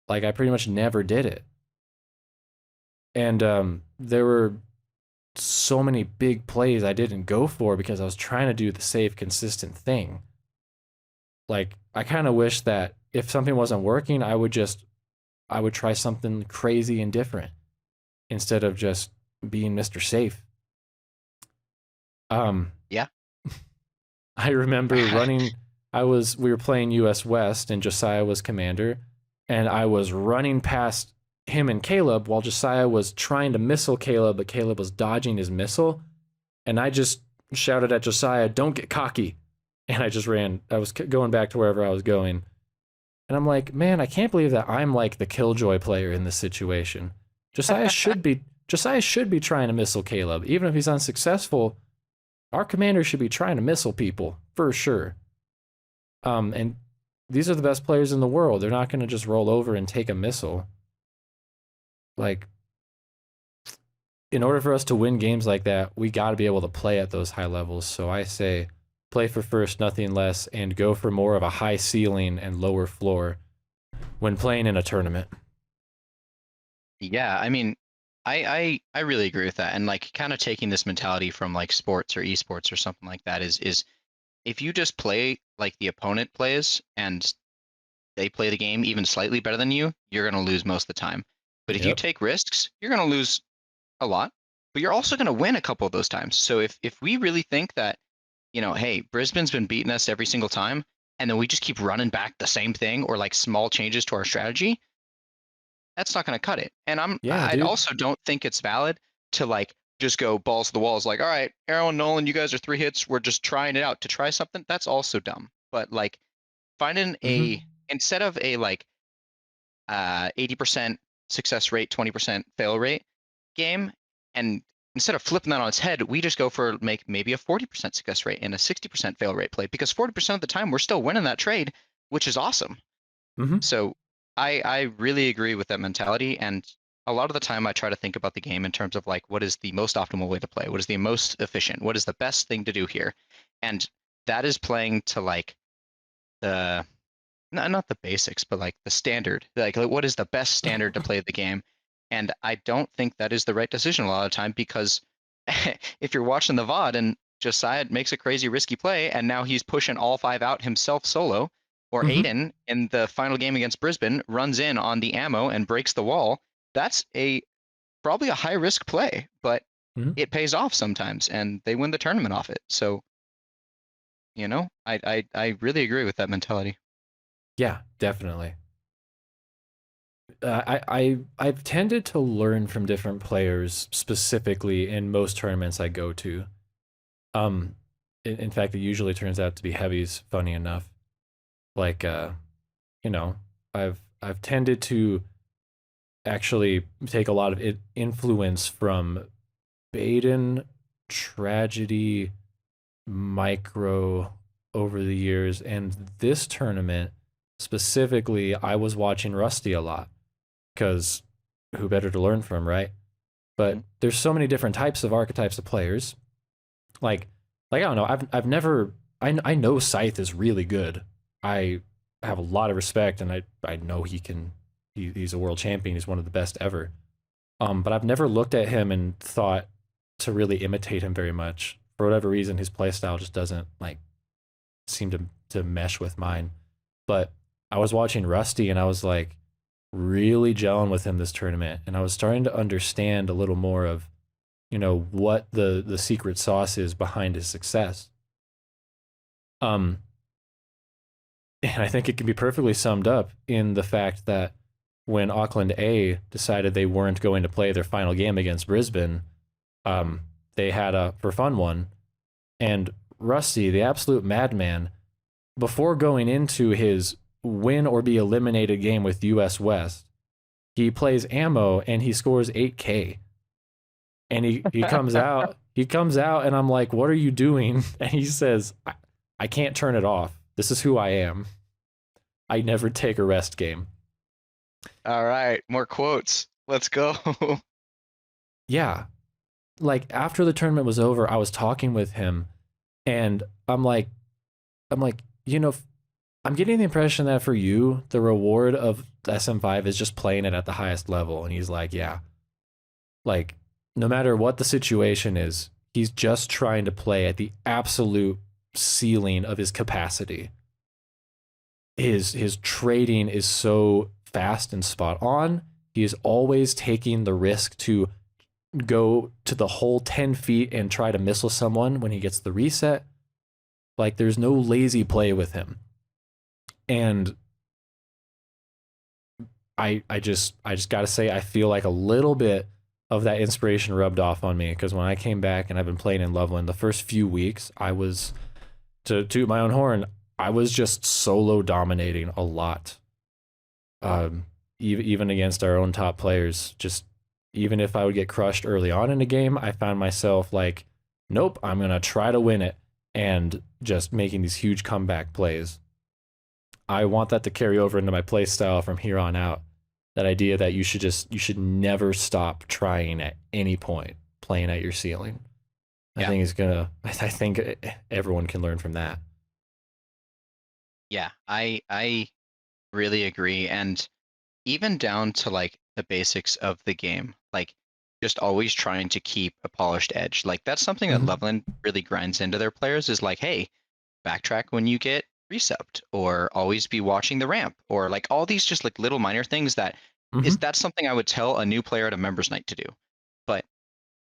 Like I pretty much never did it. And there were so many big plays I didn't go for because I was trying to do the safe, consistent thing. Like I kind of wish that if something wasn't working, I would try something crazy and different instead of just being Mr. Safe. Um,
Yeah.
I remember running. We were playing U.S. West, and Josiah was commander, and I was running past him and Caleb while Josiah was trying to missile Caleb, but Caleb was dodging his missile, and I just shouted at Josiah, "Don't get cocky," and I just ran. I was going back to wherever I was going, and I'm like, man, I can't believe that I'm like the killjoy player in this situation. Josiah should be trying to missile Caleb, even if he's unsuccessful. Our commander should be trying to missile people for sure. And these are the best players in the world. They're not going to just roll over and take a missile. Like, in order for us to win games like that, we got to be able to play at those high levels. So I say, play for first, nothing less, and go for more of a high ceiling and lower floor when playing in a tournament.
Yeah, I mean, I really agree with that. And like kind of taking this mentality from like sports or esports or something like that is if you just play like the opponent plays and they play the game even slightly better than you, you're going to lose most of the time. But if you
Yep.
take risks, you're going to lose a lot, but you're also going to win a couple of those times. So if we really think that, hey, Brisbane's been beating us every single time, and then we just keep running back the same thing or like small changes to our strategy, that's not going to cut it. And
Yeah,
I
dude.
also don't think it's valid to like just go balls to the walls like, all right, Arrow and Nolan, you guys are 3 hits. We're just trying it out to try something. That's also dumb. But like finding
Mm-hmm.
instead of a like 80% success rate, 20% fail rate game, and instead of flipping that on its head, we just go for maybe a 40% success rate and a 60% fail rate play because 40% of the time we're still winning that trade, which is awesome.
Mm-hmm.
So I really agree with that mentality. And a lot of the time I try to think about the game in terms of like what is the most optimal way to play? What is the most efficient? What is the best thing to do here? And that is playing to like the not the basics, but like the standard. Like what is the best standard to play the game? And I don't think that is the right decision a lot of the time because if you're watching the VOD and Josiah makes a crazy risky play and now he's pushing all 5 out himself solo, or
Mm-hmm.
Aiden in the final game against Brisbane runs in on the ammo and breaks the wall, that's a probably a high risk play, but
Mm-hmm.
it pays off sometimes and they win the tournament off it. So, I really agree with that mentality.
Yeah, definitely. I've tended to learn from different players specifically in most tournaments I go to. Um, in fact, it usually turns out to be heavies. Funny enough, like you know, I've tended to actually take a lot of influence from Baden, Tragedy, Micro over the years, and this tournament specifically, I was watching Rusty a lot because who better to learn from, right? But
Mhm.
there's so many different types of archetypes of players. Like, I don't know. I've never. I know Scythe is really good. I have a lot of respect, and I know he can. He's a world champion. He's one of the best ever. But I've never looked at him and thought to really imitate him very much. For whatever reason, his playstyle just doesn't like seem to mesh with mine. But I was watching Rusty and I was like really gelling with him this tournament, and I was starting to understand a little more of, you know, what the secret sauce is behind his success. Um, and I think it can be perfectly summed up in the fact that when Auckland A decided they weren't going to play their final game against Brisbane, they had a for fun one, and Rusty, the absolute madman, before going into his win or be eliminated game with US West, he plays ammo and he scores 8K. And he comes out, and I'm like, "What are you doing?" And he says, I can't turn it off. This is who I am. I never take a rest game."
All right, more quotes. Let's go.
Yeah. Like after the tournament was over, I was talking with him and I'm like, you know, I'm getting the impression that for you, the reward of SM5 is just playing it at the highest level. And he's like, yeah, like no matter what the situation is, he's just trying to play at the absolute ceiling of his capacity. His trading is so fast and spot on. He is always taking the risk to go to the whole 10 feet and try to missile someone when he gets the reset. Like there's no lazy play with him. And I just got to say, I feel like a little bit of that inspiration rubbed off on me, because when I came back and I've been playing in Loveland, the first few weeks, I was, to toot my own horn, I was just solo dominating a lot. Even against our own top players, just even if I would get crushed early on in a game, I found myself like, nope, I'm going to try to win it, and just making these huge comeback plays. I want that to carry over into my play style from here on out. That idea that you should never stop trying at any point, playing at your ceiling. I think everyone can learn from that.
Yeah, I really agree. And even down to like the basics of the game, like just always trying to keep a polished edge. Like that's something that Loveland really grinds into their players, is like, hey, backtrack when you get resubbed, or always be watching the ramp, or like all these just like little minor things that that's something I would tell a new player at a members night to do. But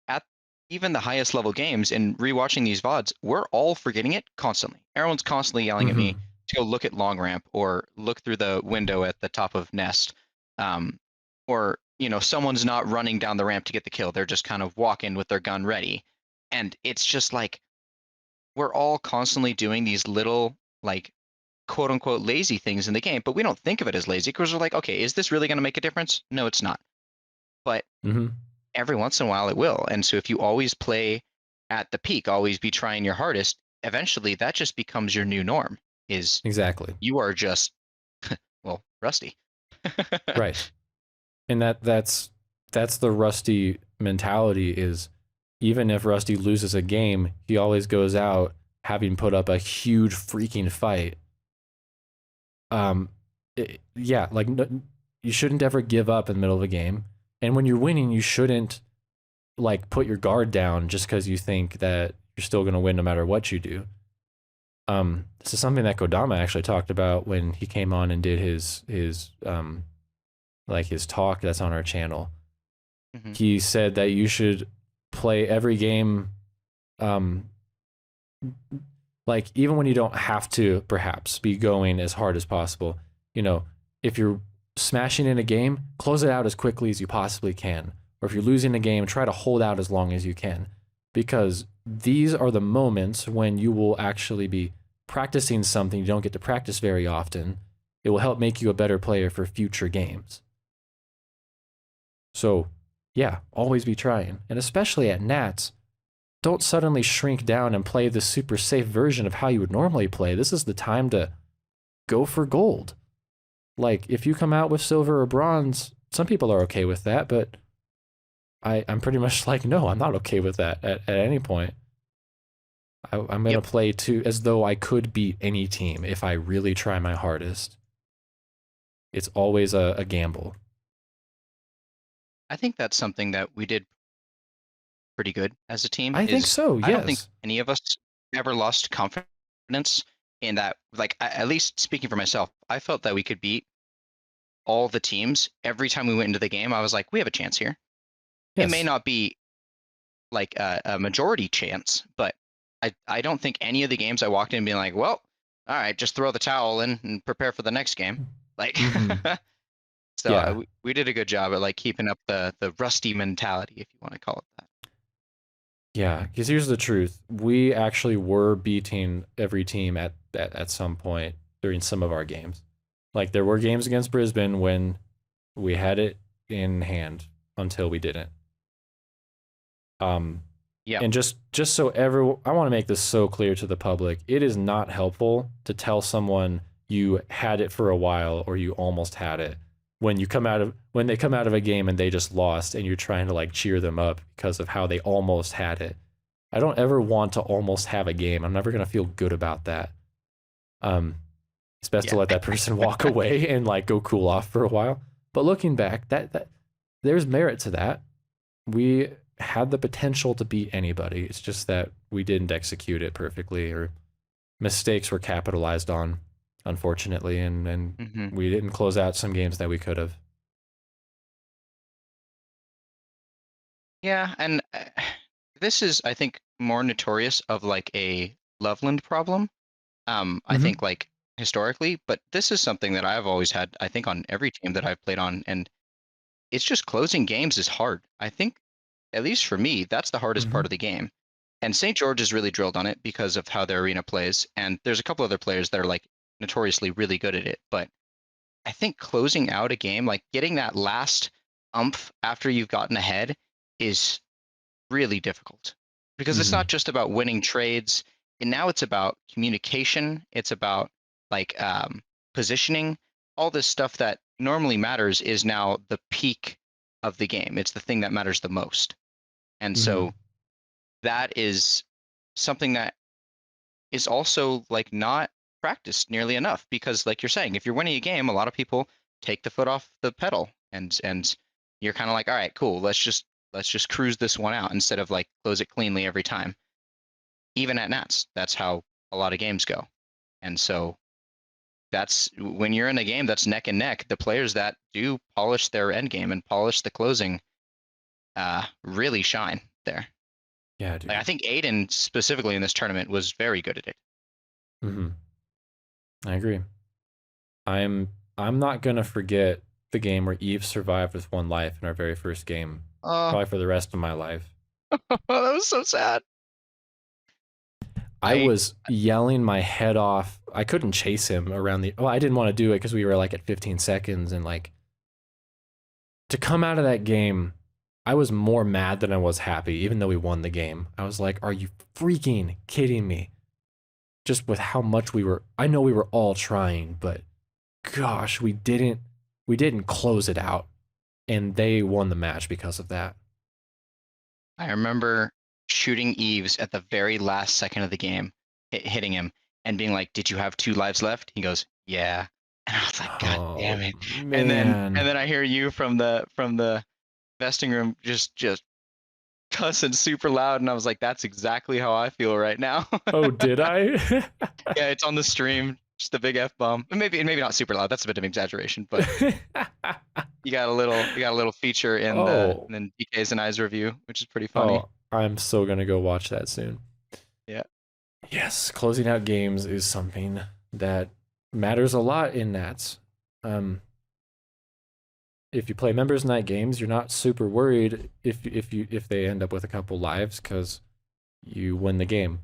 at even the highest level games and rewatching these VODs, we're all forgetting it constantly. Everyone's constantly yelling at me to go look at long ramp or look through the window at the top of nest. Or, you know, someone's not running down the ramp to get the kill. They're just kind of walking with their gun ready. And it's just like, we're all constantly doing these little, like, quote unquote lazy things in the game, but we don't think of it as lazy because we're like, okay, is this really going to make a difference? No, it's not. But every once in a while it will. And so if you always play at the peak, always be trying your hardest, eventually that just becomes your new norm. Is
exactly.
You are just, well, Rusty.
Right. And that's the Rusty mentality, is even if Rusty loses a game, he always goes out having put up a huge freaking fight. Yeah, like you shouldn't ever give up in the middle of a game. And when you're winning, you shouldn't like put your guard down just because you think that you're still going to win no matter what you do. This is something that Kodama actually talked about when he came on and did his like his talk that's on our channel. He said that you should play every game, like even when you don't have to perhaps be going as hard as possible. You know, if you're smashing in a game, close it out as quickly as you possibly can. Or if you're losing a game, try to hold out as long as you can, because these are the moments when you will actually be practicing something you don't get to practice very often. It will help make you a better player for future games. So yeah, always be trying. And especially at Nats, don't suddenly shrink down and play the super safe version of how you would normally play. This is the time to go for gold. Like, if you come out with silver or bronze, some people are okay with that, but I'm pretty much like, no, I'm not okay with that at any point. I'm going to play as though I could beat any team if I really try my hardest. It's always a gamble.
I think that's something that we did pretty good as a team.
I think
Is
so.
I don't think
Yes.
any of us ever lost confidence in that. Like at least speaking for myself, I felt that we could beat all the teams every time we went into the game. I was like, we have a chance here. It may
Yes.
not be like a majority chance, but I don't think any of the games I walked in being like, well, all right, just throw the towel in and prepare for the next game. Like,
Mm-hmm.
so
Yeah.
we did a good job at like keeping up the rusty mentality, if you want to call it that.
Yeah. Because here's the truth: we actually were beating every team at some point during some of our games. Like there were games against Brisbane when we had it in hand until we didn't. Um,
Yeah,
and just so everyone, I want to make this so clear to the public: it is not helpful to tell someone you had it for a while or you almost had it when they come out of a game and they just lost and you're trying to like cheer them up because of how they almost had it. I don't ever want to almost have a game. I'm never gonna feel good about that. Um, it's best to
yeah,
let that person walk away and like go cool off for a while. But looking back, that there's merit to that. We had the potential to beat anybody. It's just that we didn't execute it perfectly, or mistakes were capitalized on, unfortunately, and
hmm
we didn't close out some games that we could have.
yeah. And this is, I think, more notorious of like a Loveland problem. I
Mm-hmm.
think like historically, but this is something that I've always had, I think, on every team that I've played on, and it's just closing games is hard. I think, at least for me, that's the hardest
Mm-hmm.
part of the game. And St. George is really drilled on it because of how their arena plays. And there's a couple other players that are like notoriously really good at it. But I think closing out a game, like getting that last umph after you've gotten ahead, is really difficult because it's
Mm-hmm.
not just about winning trades. And now it's about communication. It's about like positioning. All this stuff that normally matters is now the peak of the game. It's the thing that matters the most. And
Mm-hmm.
so that is something that is also like not practiced nearly enough because like you're saying, if you're winning a game, a lot of people take the foot off the pedal and you're kind of like, all right, cool, let's just cruise this one out instead of like close it cleanly every time. Even at Nats, that's how a lot of games go. And so that's when you're in a game that's neck and neck, the players that do polish their end game and polish the closing really shine there.
Yeah,
Like I
dude.
think Aiden specifically in this tournament was very good at it.
Mm-hmm. I agree. I'm I'm not gonna forget the game where Eve survived with one life in our very first game,
Oh,
probably for the rest of my life.
that was so sad.
I
I
was yelling my head off. I couldn't chase him around the. Well, I didn't want to do it because we were like at 15 seconds, and like to come out of that game, I was more mad than I was happy, even though we won the game. I was like, "Are you freaking kidding me?" Just with how much we were. I know we were all trying, but gosh, we didn't close it out, and they won the match because of that.
I remember shooting Eves at the very last second of the game, hitting him and being like, "Did you have 2 lives left?" He goes, "Yeah." And I was like, "God damn
Oh
it!" And
man.
then I hear you from the vesting room just cussing super loud, and I was like, "That's exactly how I feel right now."
Oh, did I?
Yeah, it's on the stream, just a big F bomb. Maybe not super loud. That's a bit of an exaggeration, but you got a little feature in the
Oh,
and then DK's and I's review, which is pretty funny.
oh, I'm so gonna go watch that soon.
Yeah.
Yes, closing out games is something that matters a lot in Nats. Um, if you play members night games, you're not super worried if they end up with a couple lives because you win the game.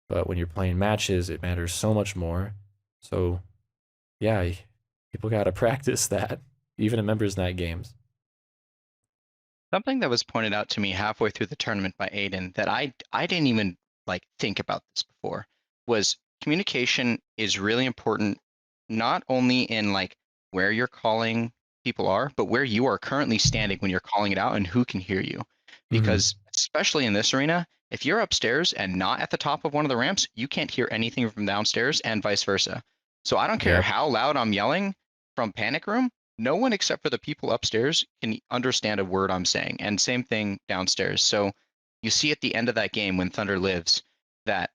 But when you're playing matches, it matters so much more. So yeah, people gotta practice that even in members night games.
Something that was pointed out to me halfway through the tournament by Aiden that I didn't even like think about this before was communication is really important, not only in like where you're calling people are, but where you are currently standing when you're calling it out and who can hear you.
Mm-hmm.
Because especially in this arena, if you're upstairs and not at the top of one of the ramps, you can't hear anything from downstairs and vice versa. So I don't care
Yep.
how loud I'm yelling from panic room, no one except for the people upstairs can understand a word I'm saying, and same thing downstairs. So you see at the end of that game when Thunder lives that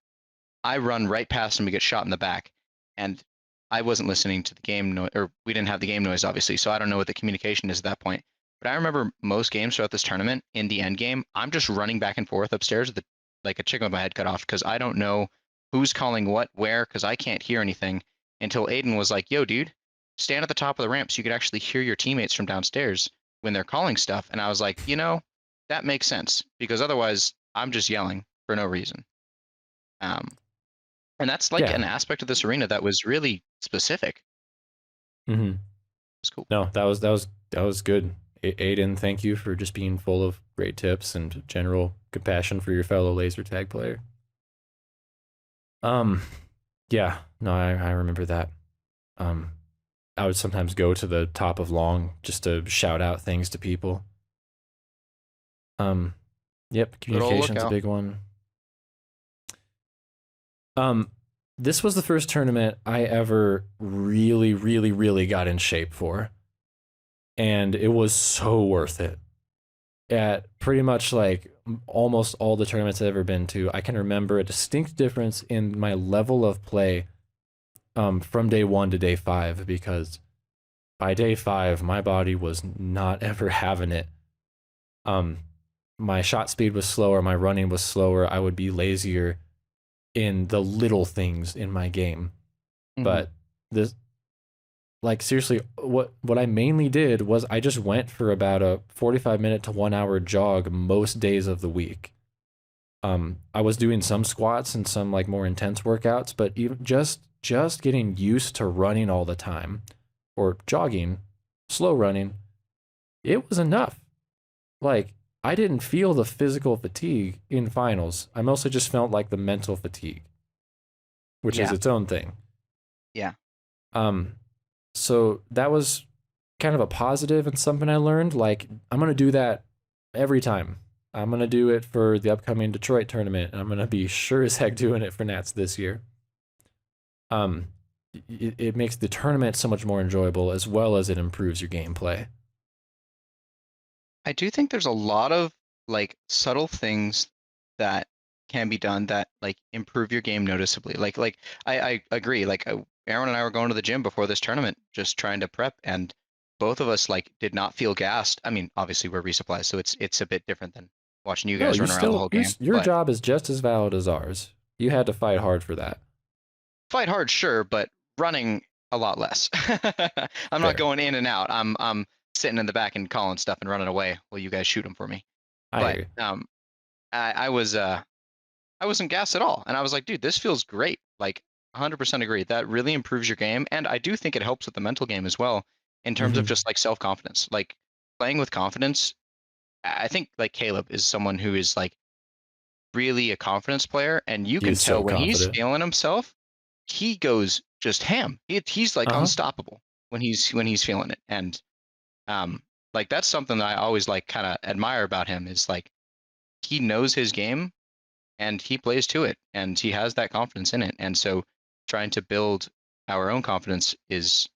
I run right past him to get shot in the back, and I wasn't listening to the game noise, or we didn't have the game noise, obviously, so I don't know what the communication is at that point. But I remember most games throughout this tournament, in the end game, I'm just running back and forth upstairs with like a chicken with my head cut off because I don't know who's calling what where because I can't hear anything until Aiden was like, "Yo, dude, stand at the top of the ramp so you could actually hear your teammates from downstairs when they're calling stuff." And I was like, that makes sense because otherwise I'm just yelling for no reason. Um, and that's like
Yeah.
an aspect of this arena that was really specific.
Mm-hmm.
It's cool.
No, that was good. Aiden, thank you for just being full of great tips and general compassion for your fellow laser tag player. Um, yeah, no, I remember that. Um, I would sometimes go to the top of long just to shout out things to people. Um, yep,
Good old
communication's a
lookout.
big one. Um, this was the first tournament I ever really, really, really got in shape for, and it was so worth it. At pretty much like almost all the tournaments I've ever been to, I can remember a distinct difference in my level of play from day 1 to day 5 because by day 5 my body was not ever having it. Um, my shot speed was slower, my running was slower, I would be lazier in the little things in my game.
Mm-hmm.
But this, like, seriously, what I mainly did was I just went for about a 45-minute to 1 hour jog most days of the week. I was doing some squats and some like more intense workouts, but even just getting used to running all the time or jogging, slow running, it was enough. Like, I didn't feel the physical fatigue in finals. I mostly just felt like the mental fatigue, which is
Yeah.
its own thing.
Yeah.
Um, so that was kind of a positive and something I learned. Like, I'm gonna do that every time. I'm gonna do it for the upcoming Detroit tournament, and I'm gonna be sure as heck doing it for Nats this year. Um, it makes the tournament so much more enjoyable as well as it improves your gameplay.
I do think there's a lot of like subtle things that can be done that like improve your game noticeably. Like I agree. Like Aaron and I were going to the gym before this tournament, just trying to prep, and both of us like did not feel gassed. I mean, obviously we're resupply, so it's a bit different than watching you
No,
guys
you
run around the
still
whole game.
your
But
job is just as valid as ours. You had to fight hard for that.
fight hard, sure, but running a lot less. I'm not
Fair.
going in and out. I'm sitting in the back and calling stuff and running away while you guys shoot them for me.
I hear
But
you.
I was I wasn't gassed at all, and I was like, dude, this feels great. Like 100% agree. That really improves your game, and I do think it helps with the mental game as well in terms of
Mm-hmm.
just like self confidence. Like playing with confidence. I think like Caleb is someone who is like really a confidence player, and you
He
can
is
tell
so
when he's
confident.
feeling himself, he goes just ham. He's like
Uh huh.
unstoppable when he's feeling it, and um, like that's something that I always like kind of admire about him is like he knows his game and he plays to it and he has that confidence in it, and so trying to build our own confidence is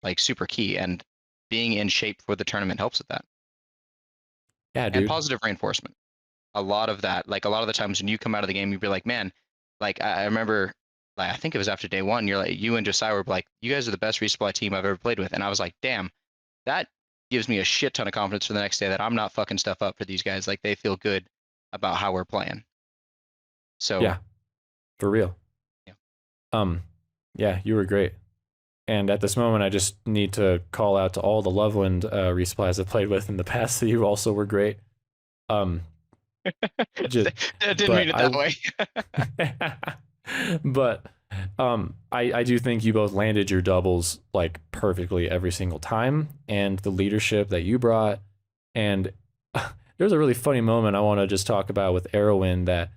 like super key, and being in shape for the tournament helps with that,
Yeah,
and
dude.
positive reinforcement. A lot of that, like a lot of the times when you come out of the game, you'd be like, man, like I remember, like I think it was after day one, you're like, you and Josiah were like, you guys are the best resupply team I've ever played with, and I was like, damn, that gives me a shit ton of confidence for the next day that I'm not fucking stuff up for these guys. Like they feel good about how we're playing. So
Yeah, for real.
yeah.
Um, yeah, you were great. And at this moment, I just need to call out to all the Loveland resupplies I've played with in the past that you also were great. Um, just,
I didn't
but
mean it that
I,
way.
but I do think you both landed your doubles like perfectly every single time, and the leadership that you brought. And there's a really funny moment I want to just talk about with Arrowin that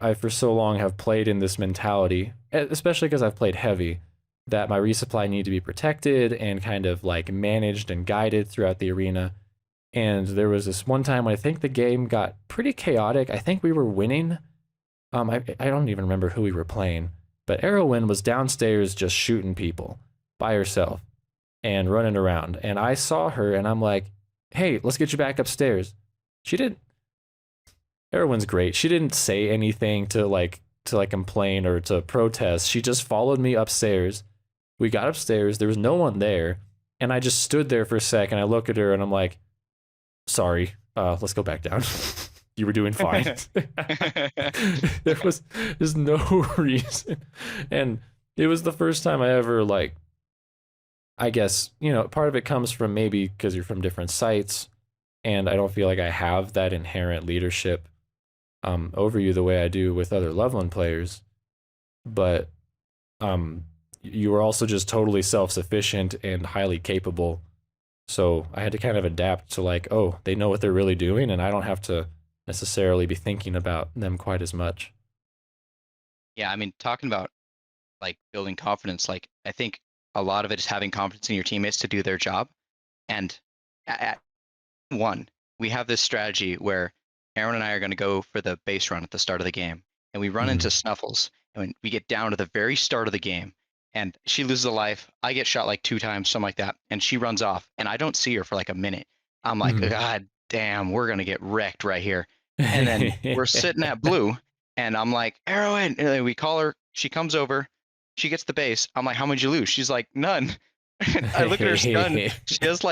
I for so long have played in this mentality, especially because I've played heavy, that my resupply need to be protected and kind of like managed and guided throughout the arena. And there was this one time when I think the game got pretty chaotic. I think we were winning. I don't even remember who we were playing, but Arrowin was downstairs just shooting people by herself and running around. And I saw her and I'm like, hey, let's get you back upstairs. She didn't. Erwin's great. She didn't say anything to complain or to protest. She just followed me upstairs. We got upstairs. There was no one there, and I just stood there for a second. I look at her and I'm like, "Sorry, let's go back down." You were doing fine. There was just no reason, and it was the first time I ever I guess, part of it comes from maybe because you're from different sites, and I don't feel like I have that inherent leadership over you the way I do with other Loveland players. But you were also just totally self-sufficient and highly capable. So I had to kind of adapt to oh, they know what they're really doing, and I don't have to necessarily be thinking about them quite as much.
Yeah, I mean, talking about building confidence, I think a lot of it is having confidence in your teammates to do their job. And at one, we have this strategy where Aaron and I are going to go for the base run at the start of the game, and we run into Snuffles, and when we get down to the very start of the game, and she loses a life, I get shot 2 times, something like that, and she runs off, and I don't see her for a minute. I'm like, God damn, we're gonna get wrecked right here. And then we're sitting at blue, and I'm like, Arrowin, and then we call her, she comes over, she gets the base. I'm like, how much you lose? She's like, none. I look at her stun. She has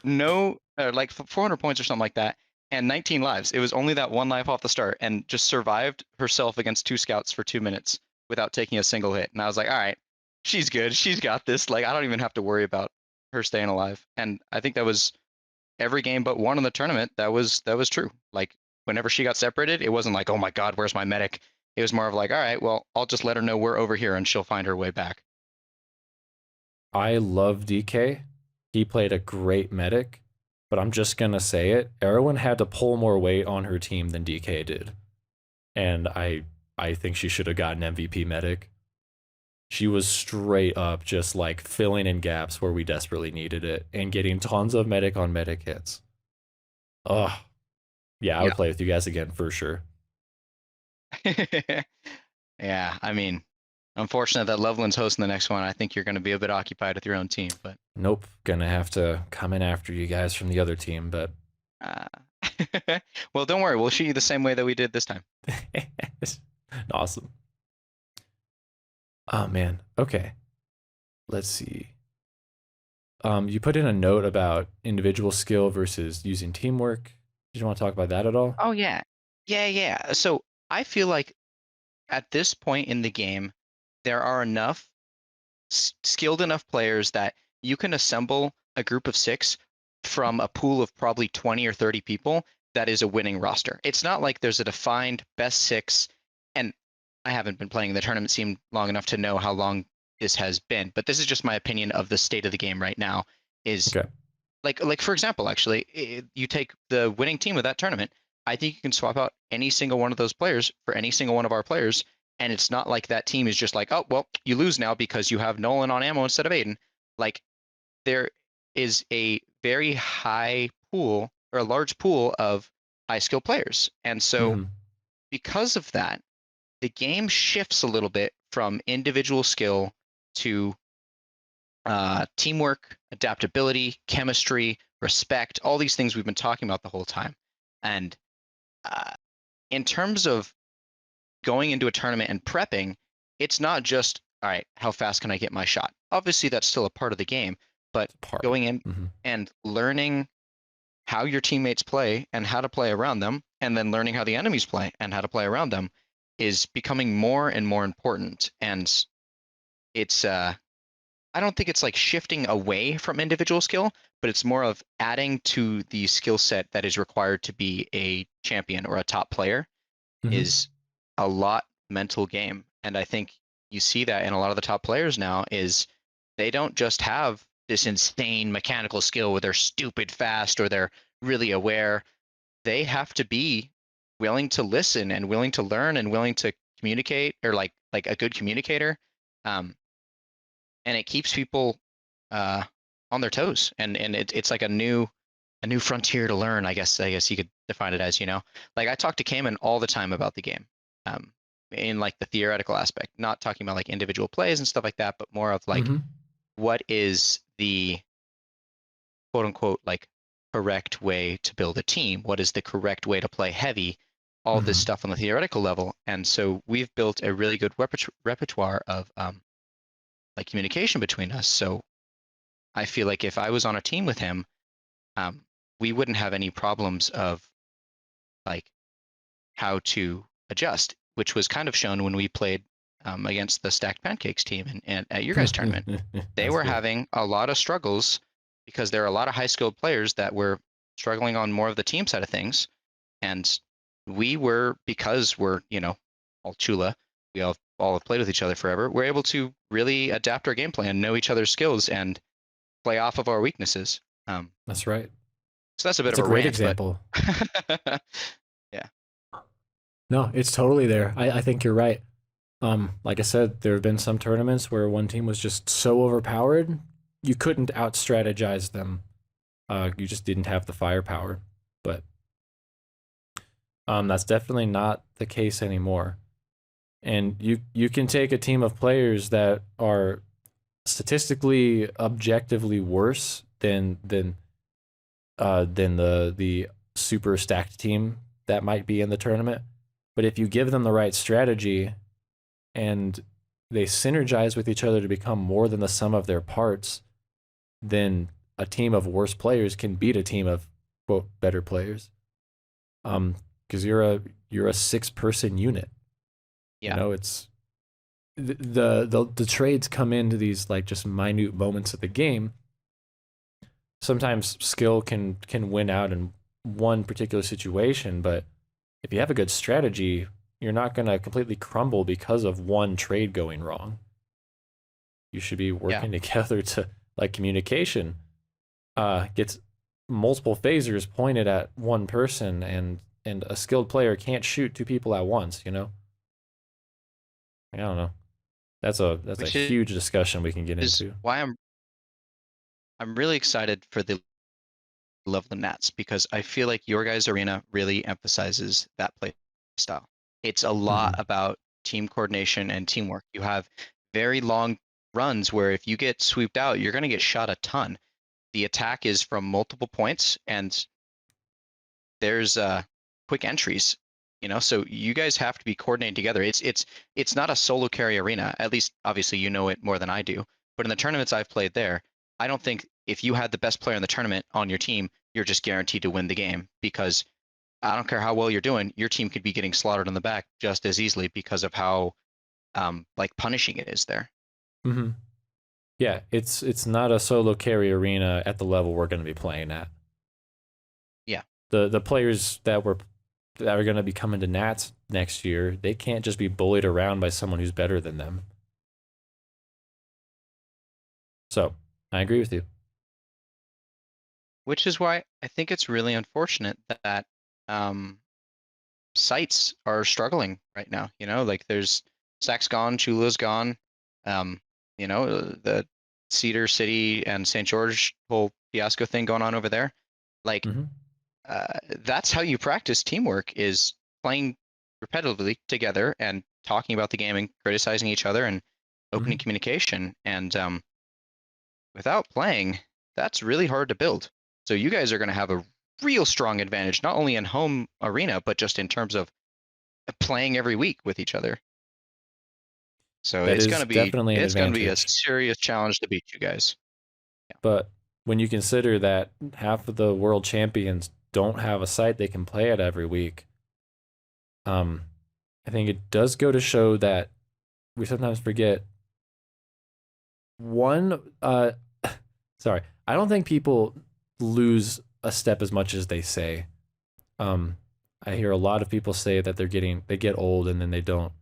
no, 400 points or something like that, and 19 lives. It was only that 1 life off the start, and just survived herself against 2 scouts for 2 minutes without taking a single hit. And I was like, all right, she's good. She's got this. I don't even have to worry about her staying alive. And I think that was every game but one in the tournament. That was true. Whenever she got separated, it wasn't oh my God, where's my medic? It was more of all right, well, I'll just let her know we're over here and she'll find her way back.
I love DK. He played a great medic, but I'm just going to say it. Erwin had to pull more weight on her team than DK did. And I think she should have gotten MVP medic. She was straight up just filling in gaps where we desperately needed it and getting tons of medic on medic hits. Oh, yeah, I would play with you guys again for sure.
Yeah, I mean, unfortunate that Loveland's hosting the next one. I think you're going to be a bit occupied with your own team, but
nope, gonna have to come in after you guys from the other team. But
well, don't worry, we'll shoot you the same way that we did this time.
Awesome. Oh man. Okay. Let's see. You put in a note about individual skill versus using teamwork. Did you want to talk about that at all?
Oh yeah. Yeah. So I feel like at this point in the game, there are enough skilled enough players that you can assemble a group of 6 from a pool of probably 20 or 30 people that is a winning roster. It's not like there's a defined best 6, and I haven't been playing the tournament scene long enough to know how long this has been, but this is just my opinion of the state of the game right now. Is
okay.
Like for example, actually, you take the winning team of that tournament. I think you can swap out any single one of those players for any single one of our players, and it's not like that team is just oh well, you lose now because you have Nolan on ammo instead of Aiden. There is a very high pool or a large pool of high skill players, and so because of that, the game shifts a little bit from individual skill to teamwork, adaptability, chemistry, respect, all these things we've been talking about the whole time. And in terms of going into a tournament and prepping, it's not just, all right, how fast can I get my shot? Obviously, that's still a part of the game, but going in and learning how your teammates play and how to play around them, and then learning how the enemies play and how to play around them is becoming more and more important. And it's, I don't think it's shifting away from individual skill, but it's more of adding to the skill set that is required to be a champion or a top player is a lot mental game. And I think you see that in a lot of the top players now is they don't just have this insane mechanical skill where they're stupid fast or they're really aware. They have to be willing to listen and willing to learn and willing to communicate, or like a good communicator. And it keeps people on their toes, and it's like a new frontier to learn. I guess you could define it as, I talk to Cayman all the time about the game, in the theoretical aspect, not talking about individual plays and stuff like that, but more of what is the quote unquote correct way to build a team? What is the correct way to play heavy? all this
Mhm.
stuff on the theoretical level. And so we've built a really good repertoire of like communication between us. So I feel like if I was on a team with him, um, we wouldn't have any problems of like how to adjust, which was kind of shown when we played against the Stacked Pancakes team and at your guys' tournament. They
That's
were
cool.
having a lot of struggles because there are a lot of high skilled players that were struggling on more of the team side of things. And we were, because we're, all Chula, we all have played with each other forever, we're able to really adapt our gameplay and know each other's skills and play off of our weaknesses.
That's right.
So that's a bit
That's
of
a
a
great
rant, but
example.
yeah.
No, it's totally there. I think you're right. Like I said, there have been some tournaments where one team was just so overpowered, you couldn't out strategize them. You just didn't have the firepower. But that's definitely not the case anymore. And you can take a team of players that are statistically objectively worse than the super stacked team that might be in the tournament. But if you give them the right strategy and they synergize with each other to become more than the sum of their parts, then a team of worse players can beat a team of quote better players. Because you're a 6-person unit. You
Yeah.
know, it's the trades come into these like just minute moments of the game. Sometimes skill can win out in one particular situation, but if you have a good strategy, you're not going to completely crumble because of one trade going wrong. You should be
Yeah.
working together to like communication gets multiple phasers pointed at one person, and a skilled player can't shoot two people at once, you know? I don't know. That's a
Which
huge discussion we can get
is
into.
why I'm really excited for the Loveland Nats because I feel like your guys' arena really emphasizes that play style. It's a lot
Mm-hmm.
about team coordination and teamwork. You have very long runs where if you get swooped out, you're going to get shot a ton. The attack is from multiple points and there's quick entries, so you guys have to be coordinated together. It's not a solo carry arena. At least obviously you know it more than I do. But in the tournaments I've played there, I don't think if you had the best player in the tournament on your team, you're just guaranteed to win the game because I don't care how well you're doing, your team could be getting slaughtered on the back just as easily because of how like punishing it is there.
Mm-hmm. Yeah, it's not a solo carry arena at the level we're going to be playing at.
Yeah.
The players that are going to be coming to Nats next year, they can't just be bullied around by someone who's better than them. So I agree with you.
Which is why I think it's really unfortunate that um, sites are struggling right now. Like there's Sack's gone, Chula's gone. Um, the Cedar City and St. George whole fiasco thing going on over there. Like
Mm-hmm.
that's how you practice teamwork is playing repetitively together and talking about the game and criticizing each other and
Mm-hmm.
opening communication. And without playing, that's really hard to build. So you guys are going to have a real strong advantage, not only in home arena, but just in terms of playing every week with each other. So
That
it's
is
gonna be
definitely an
it's gonna be a
advantage.
serious challenge to beat you guys.
But when you consider that half of the world champions don't have a site they can play at every week, um, I think it does go to show that we sometimes forget one. Sorry, I don't think people lose a step as much as they say. Um, I hear a lot of people say that they get old and then they don't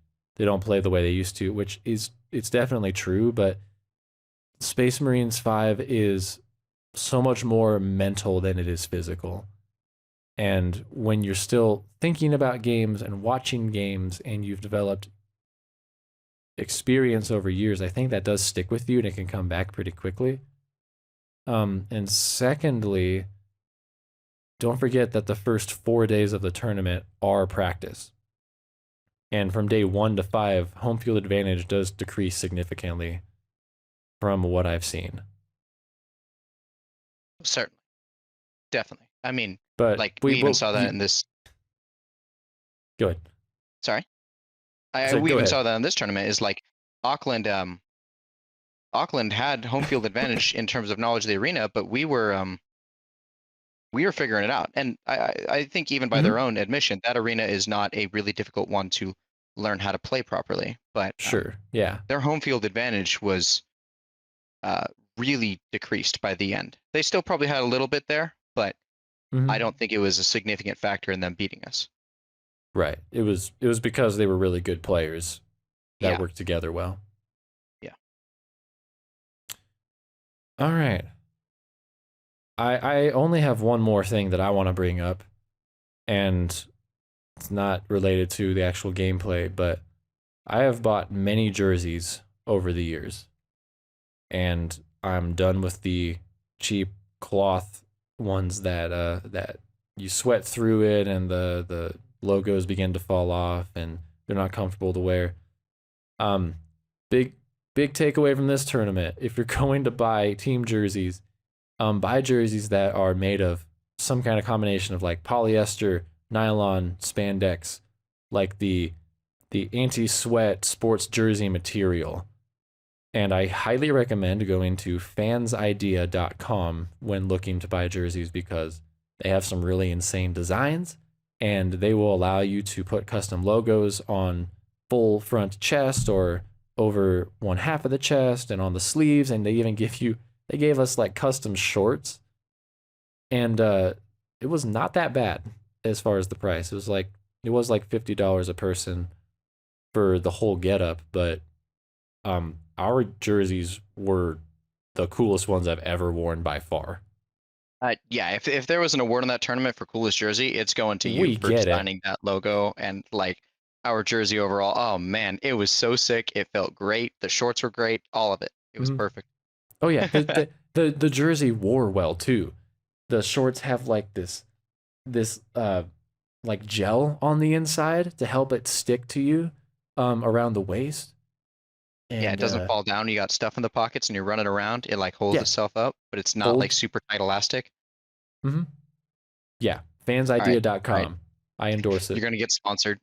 play the way they used to, which is it's definitely true. But Space Marines 5 is so much more mental than it is physical. And when you're still thinking about games and watching games and you've developed experience over years, I think that does stick with you and it can come back pretty quickly. And secondly, don't forget that the first 4 days of the tournament are practice. And from day 1 to 5, home field advantage does decrease significantly from what I've seen.
Yeah, certainly, definitely. I mean,
But
like we even saw that
you,
in this.
Go ahead.
Sorry,
So
we
go
even
ahead.
saw that in this tournament. Is like Auckland. Auckland had home field advantage in terms of knowledge of the arena, but we were figuring it out. And I think even by
Hmm.
their own admission, that arena is not a really difficult one to learn how to play properly. But
Sure. Yeah.
their home field advantage was uh, really decreased by the end. They still probably had a little bit there, but I
Hmm.
don't think it was a significant factor in them beating us.
Right. It was because they were really good players that
Yeah,
worked together well.
yeah.
All right. I only have one more thing that I want to bring up, and it's not related to the actual gameplay, but I have bought many jerseys over the years, and I'm done with the cheap cloth ones that you sweat through it and the logos begin to fall off and they're not comfortable to wear. Um, big big takeaway from this tournament: if you're going to buy team jerseys, buy jerseys that are made of some kind of combination of like polyester, nylon, spandex, like the anti-sweat sports jersey material. And I highly recommend going to fansidea.com when looking to buy jerseys because they have some really insane designs and they will allow you to put custom logos on full front chest or over one half of the chest and on the sleeves. And they gave us like custom shorts. And it was not that bad as far as the price. It was like $50 a person for the whole getup, but our jerseys were the coolest ones I've ever worn by far.
Yeah, if there was an award in that tournament for coolest jersey, it's going to you
We
for
get it.
designing that logo and like our jersey overall. Oh man, it was so sick. It felt great. The shorts were great. All of it. It was
Mhm.
perfect.
Oh yeah, the jersey wore well too. The shorts have like this like gel on the inside to help it stick to you around the waist.
Yeah, it
And
doesn't fall down. You got stuff in the pockets and you're running around. It like holds
yeah,
itself up, but it's not like
fold.
super tight elastic.
Hmm. Yeah,
All right. All right.
fansidea.com. I endorse
You're
it.
gonna get sponsored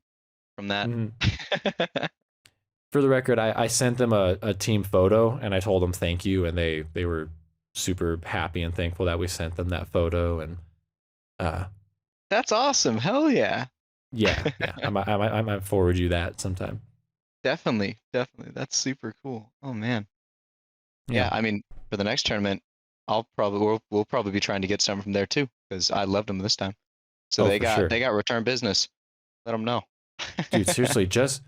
from that.
Hmm. For the record, I sent them a team photo and I told them thank you, and they were super happy and thankful that we sent them that photo. And uh,
That's awesome. Hell yeah.
yeah, I might forward you that sometime.
Definitely, definitely. That's super cool. Oh man.
Yeah.
Yeah, I mean, for the next tournament, we'll probably be trying to get some from there too because I loved them this time. So
Oh,
they
for
got
sure,
they got return business. Let them know.
dude. Seriously, just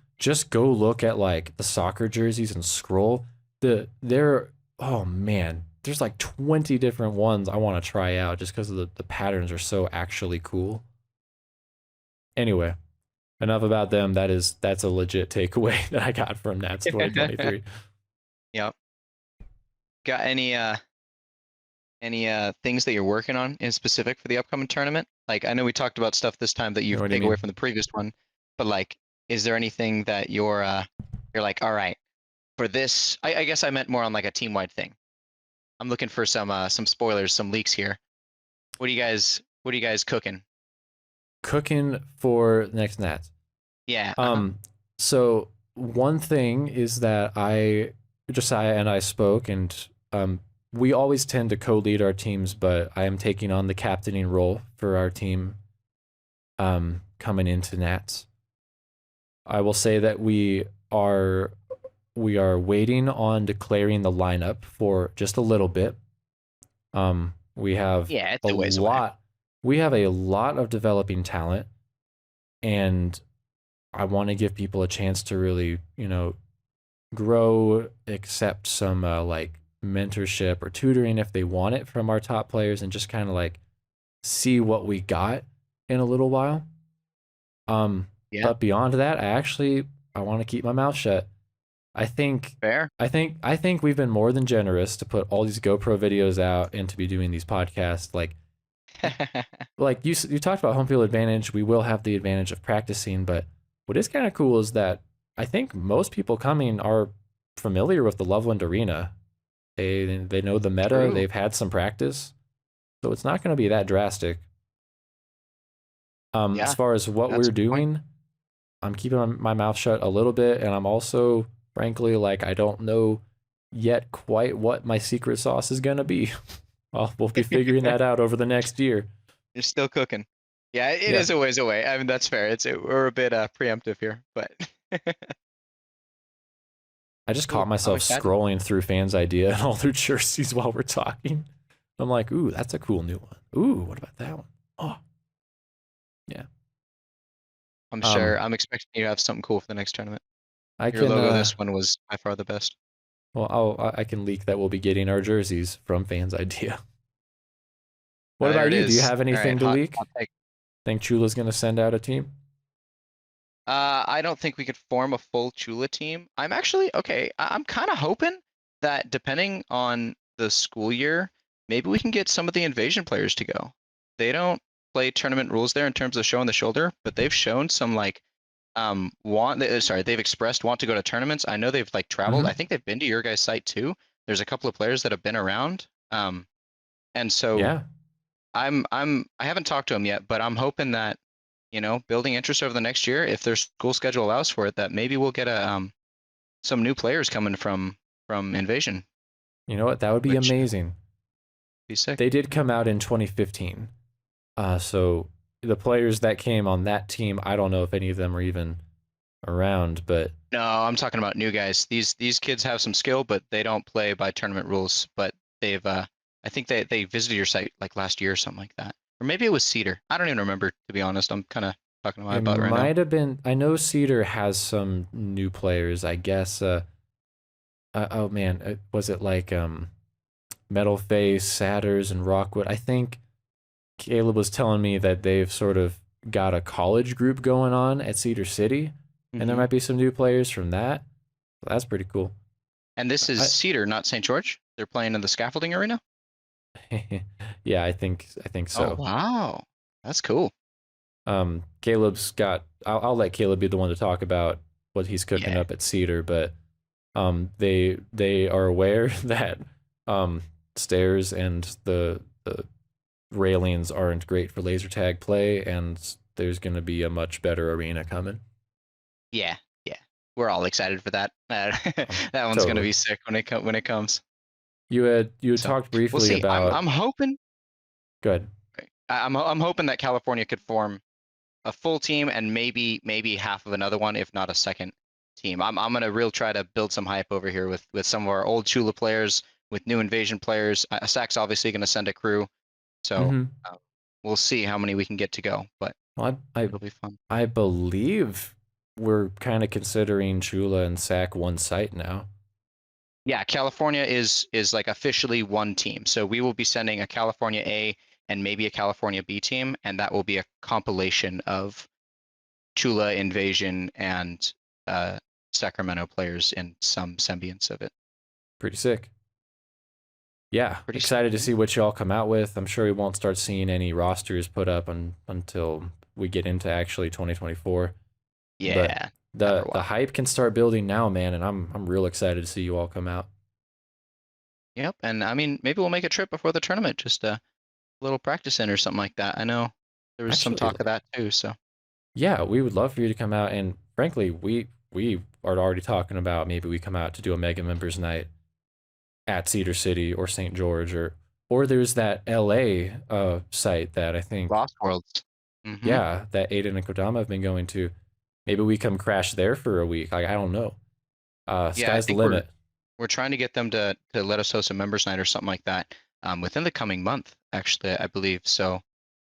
go look at like the soccer jerseys and scroll. They're oh man, there's like 20 different ones I want to try out just because of the patterns are so actually cool. Anyway, enough about them. That's a legit takeaway that I got from Nats 2023.
Yep. Got any things that you're working on in specific for the upcoming tournament? Like I know we talked about stuff this time that
You know
you've
what I
taken away
mean?
from the previous one, but like, is there anything that you're like, all right, for this? I guess I meant more on like a team wide thing. I'm looking for some spoilers, some leaks here. What are you guys cooking?
Cooking for next Nats.
Yeah. Uh-huh.
Um, so one thing is that Josiah and I spoke, and we always tend to co-lead our teams, but I am taking on the captaining role for our team coming into Nats. I will say that we are waiting on declaring the lineup for just a little bit. We have
Yeah, it's
a
a ways away.
lot we have a lot of developing talent, and I want to give people a chance to really, grow, accept some like mentorship or tutoring if they want it from our top players, and just kind of like see what we got in a little while. Um,
Yeah,
but beyond that, I want to keep my mouth shut. I think
fair.
I think we've been more than generous to put all these GoPro videos out and to be doing these podcasts. Like you talked about home field advantage. We will have the advantage of practicing, but what is kind of cool is that I think most people coming are familiar with the Loveland Arena. They know the meta.
True.
They've had some practice, so it's not going to be that drastic. As
Yeah,
far as what
that's
we're
a good point.
doing, I'm keeping my mouth shut a little bit, and I'm also, frankly, like I don't know yet quite what my secret sauce is gonna be. Well, we'll be figuring that out over the next year.
You're still cooking. Yeah, it
Yeah,
is a ways away. I mean, that's fair. We're a bit preemptive here, but
I just caught
cool. I'm
myself
excited.
scrolling through fans' idea and all their jerseys while we're talking. I'm like, ooh, that's a cool new one. Ooh, what about that one? Oh, yeah.
I'm
Um,
sure. I'm expecting you to have something cool for the next tournament.
I
Your
can
logo this one was by far the best.
well, I can leak that we'll be getting our jerseys from fans' idea. What
There
about
it
you? Do you
is.
have
All right,
anything to leak?
hot take.
Think Chula's gonna send out a team?
I don't think we could form a full Chula team. I'm actually okay. I'm kind of hoping that depending on the school year, maybe we can get some of the invasion players to go. They don't play tournament rules there in terms of showing the shoulder, but they've shown some like they've expressed want to go to tournaments. I know they've like traveled.
Mm-hmm.
I think they've been to your guys' site too. There's a couple of players that have been around. And so
Yeah.
I haven't talked to them yet, but I'm hoping that, building interest over the next year, if their school schedule allows for it, that maybe we'll get some new players coming from Invasion,
You know what? That would be
which would
amazing.
be sick.
They did come out in 2015. So the players that came on that team, I don't know if any of them are even around, but
No, I'm talking about new guys. These kids have some skill, but they don't play by tournament rules. But they've I think they visited your site like last year or something like that. Or maybe it was Cedar. I don't even remember, to be honest. I'm kind of talking to my
it
butt right now.
might have been. I know Cedar has some new players. I guess. Oh man, was it like Metal Face, Satyrs, and Rockwood? I think Caleb was telling me that they've sort of got a college group going on at Cedar City, and there
Hmm.
might be some new players from that. So that's pretty cool.
And this is
I,
Cedar, not St. George. They're playing in the scaffolding arena.
yeah, I think
Oh
so.
wow, that's cool.
Caleb's got. I'll let Caleb be the one to talk about what he's cooking
Yeah,
up at Cedar, but they are aware that stairs and the railings aren't great for laser tag play, and there's going to be a much better arena coming.
yeah, yeah. We're all excited for that. That one's gonna
Totally.
be sick when it comes.
You had
So
talked
we'll
briefly
see.
about.
I'm hoping.
Good.
I'm hoping that California could form a full team and maybe half of another one, if not a second team. I'm gonna real try to build some hype over here with some of our old Chula players, with new Invasion players. Sack's obviously gonna send a crew, so
Mm-hmm.
uh, we'll see how many we can get to go, but
Well, I
it'll be fun.
I believe we're kind of considering Chula and Sac one site now.
Yeah, California is like officially one team. So we will be sending a California A and maybe a California B team, and that will be a compilation of Chula Invasion and Sacramento players in some semblance of it.
Pretty sick. Yeah,
Pretty sick.
excited to see what y'all come out with. I'm sure we won't start seeing any rosters put up until we get into actually 2024. But
Yeah, that for
the
a
the
while.
hype can start building now, man, and I'm real excited to see you all come out.
Yep, and I mean maybe we'll make a trip before the tournament, just a little practice in or something like that. I know there was some
Actually,
talk of that too. So
yeah, we would love for you to come out, and frankly, we are already talking about maybe we come out to do a mega members night at Cedar City or St. George, or there's that LA site that I think,
Lost Worlds. Mm-hmm.
yeah, that Aiden and Kodama have been going to. Maybe we come crash there for a week. Like I don't know.
Yeah, I
Sky's the
think we're
limit.
we're trying to get them to let us host a members night or something like that within the coming month, actually, I believe. So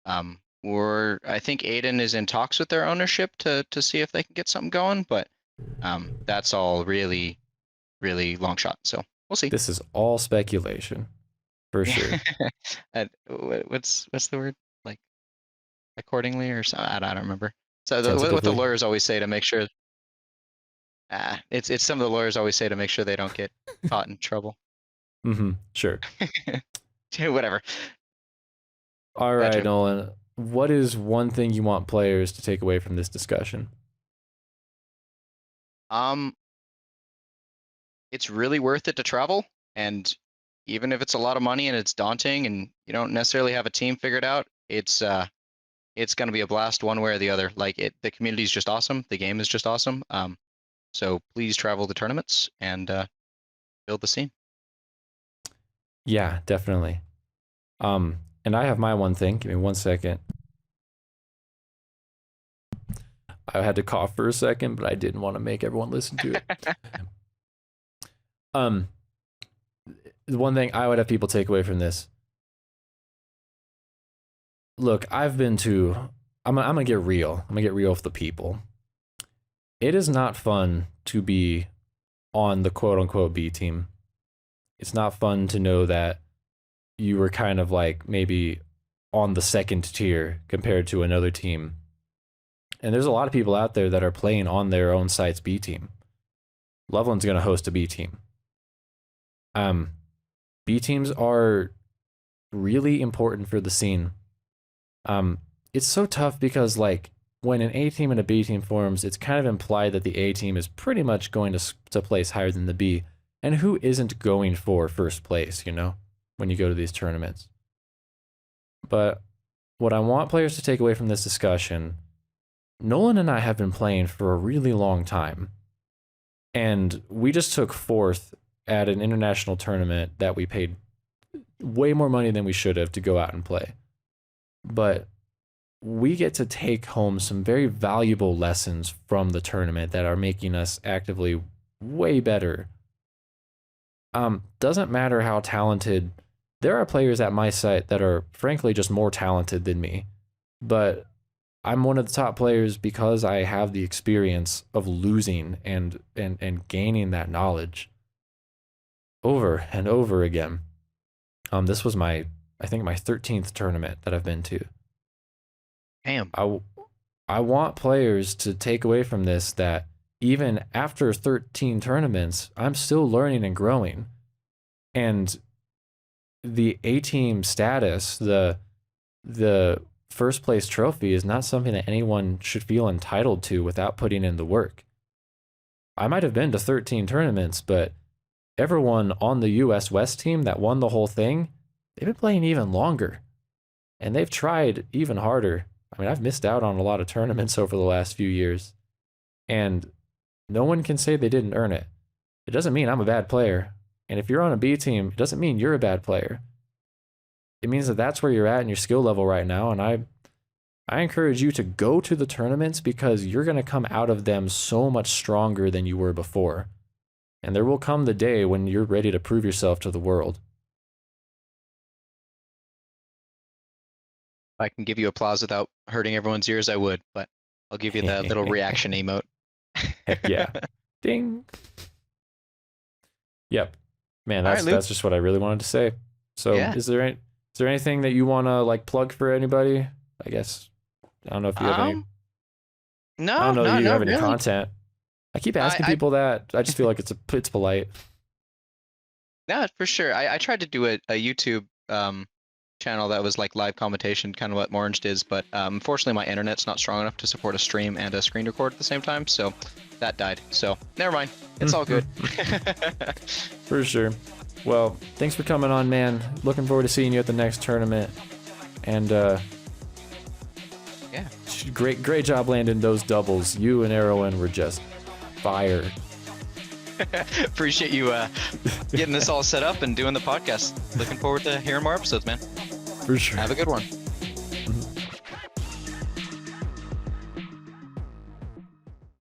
I think Aiden is in talks with their ownership to see if they can get something going, but that's all really, really long shot. So we'll see.
This is all speculation for
Yeah.
sure.
And what's the word? Like accordingly or so? I don't remember. So what the
Tentatively.
lawyers always say to make sure it's some of the lawyers always say to make sure they don't get caught in trouble.
Mm-hmm. Sure.
Whatever.
All
Bad
right,
joke.
Nolan. What is one thing you want players to take away from this discussion?
Um, it's really worth it to travel, and even if it's a lot of money and it's daunting and you don't necessarily have a team figured out, it's going to be a blast one way or the other. Like the community is just awesome. The game is just awesome. So please travel to tournaments and build the scene.
Yeah, definitely. And I have my one thing. Give me 1 second. I had to cough for a second, but I didn't want to make everyone listen to it. The one thing I would have people take away from this. Look, I've been to. I'm gonna get real. I'm gonna get real with the people. It is not fun to be on the quote unquote B team. It's not fun to know that you were kind of like maybe on the second tier compared to another team. And there's a lot of people out there that are playing on their own site's B team. Loveland's going to host a B team. B teams are really important for the scene. It's so tough because like when an A team and a B team forms, it's kind of implied that the A team is pretty much going to place higher than the B. And who isn't going for first place, you know, when you go to these tournaments? But what I want players to take away from this discussion, Nolan and I have been playing for a really long time. And we just took fourth at an international tournament that we paid way more money than we should have to go out and play. But we get to take home some very valuable lessons from the tournament that are making us actively way better. Doesn't matter how talented. There are players at my site that are frankly just more talented than me. But I'm one of the top players because I have the experience of losing and gaining that knowledge over and over again. This was I think my 13th tournament that I've been to.
Damn.
I want players to take away from this that even after 13 tournaments, I'm still learning and growing. And the A-team status, the first place trophy is not something that anyone should feel entitled to without putting in the work. I might have been to 13 tournaments, but everyone on the US West team that won the whole thing, they've been playing even longer. And they've tried even harder. I mean, I've missed out on a lot of tournaments over the last few years. And no one can say they didn't earn it. It doesn't mean I'm a bad player. And if you're on a B team, it doesn't mean you're a bad player. It means that that's where you're at in your skill level right now. And I encourage you to go to the tournaments because you're going to come out of them so much stronger than you were before. And there will come the day when you're ready to prove yourself to the world.
If I can give you applause without hurting everyone's ears, I would, but I'll give you the little reaction emote.
Heck yeah. Ding. Yep. Man,
All right,
that's just what I really wanted to say. So
Yeah.
is there anything that you want to like plug for anybody? I guess. I don't know if you have any.
No,
I don't know
no,
if you
no,
have any
really.
content. I keep asking
I-
people that. I just feel like it's polite.
No, for sure. I tried to do a YouTube channel that was like live commentation, kind of what Orange is, but unfortunately my internet's not strong enough to support a stream and a screen record at the same time, so that died. So never mind. It's all good.
For sure. Well, thanks for coming on, man. Looking forward to seeing you at the next tournament. And
Yeah.
great job landing those doubles. You and Erwin were just fire.
Appreciate you getting this all set up and doing the podcast. Looking forward to hearing more episodes, man.
For sure.
Have a good one.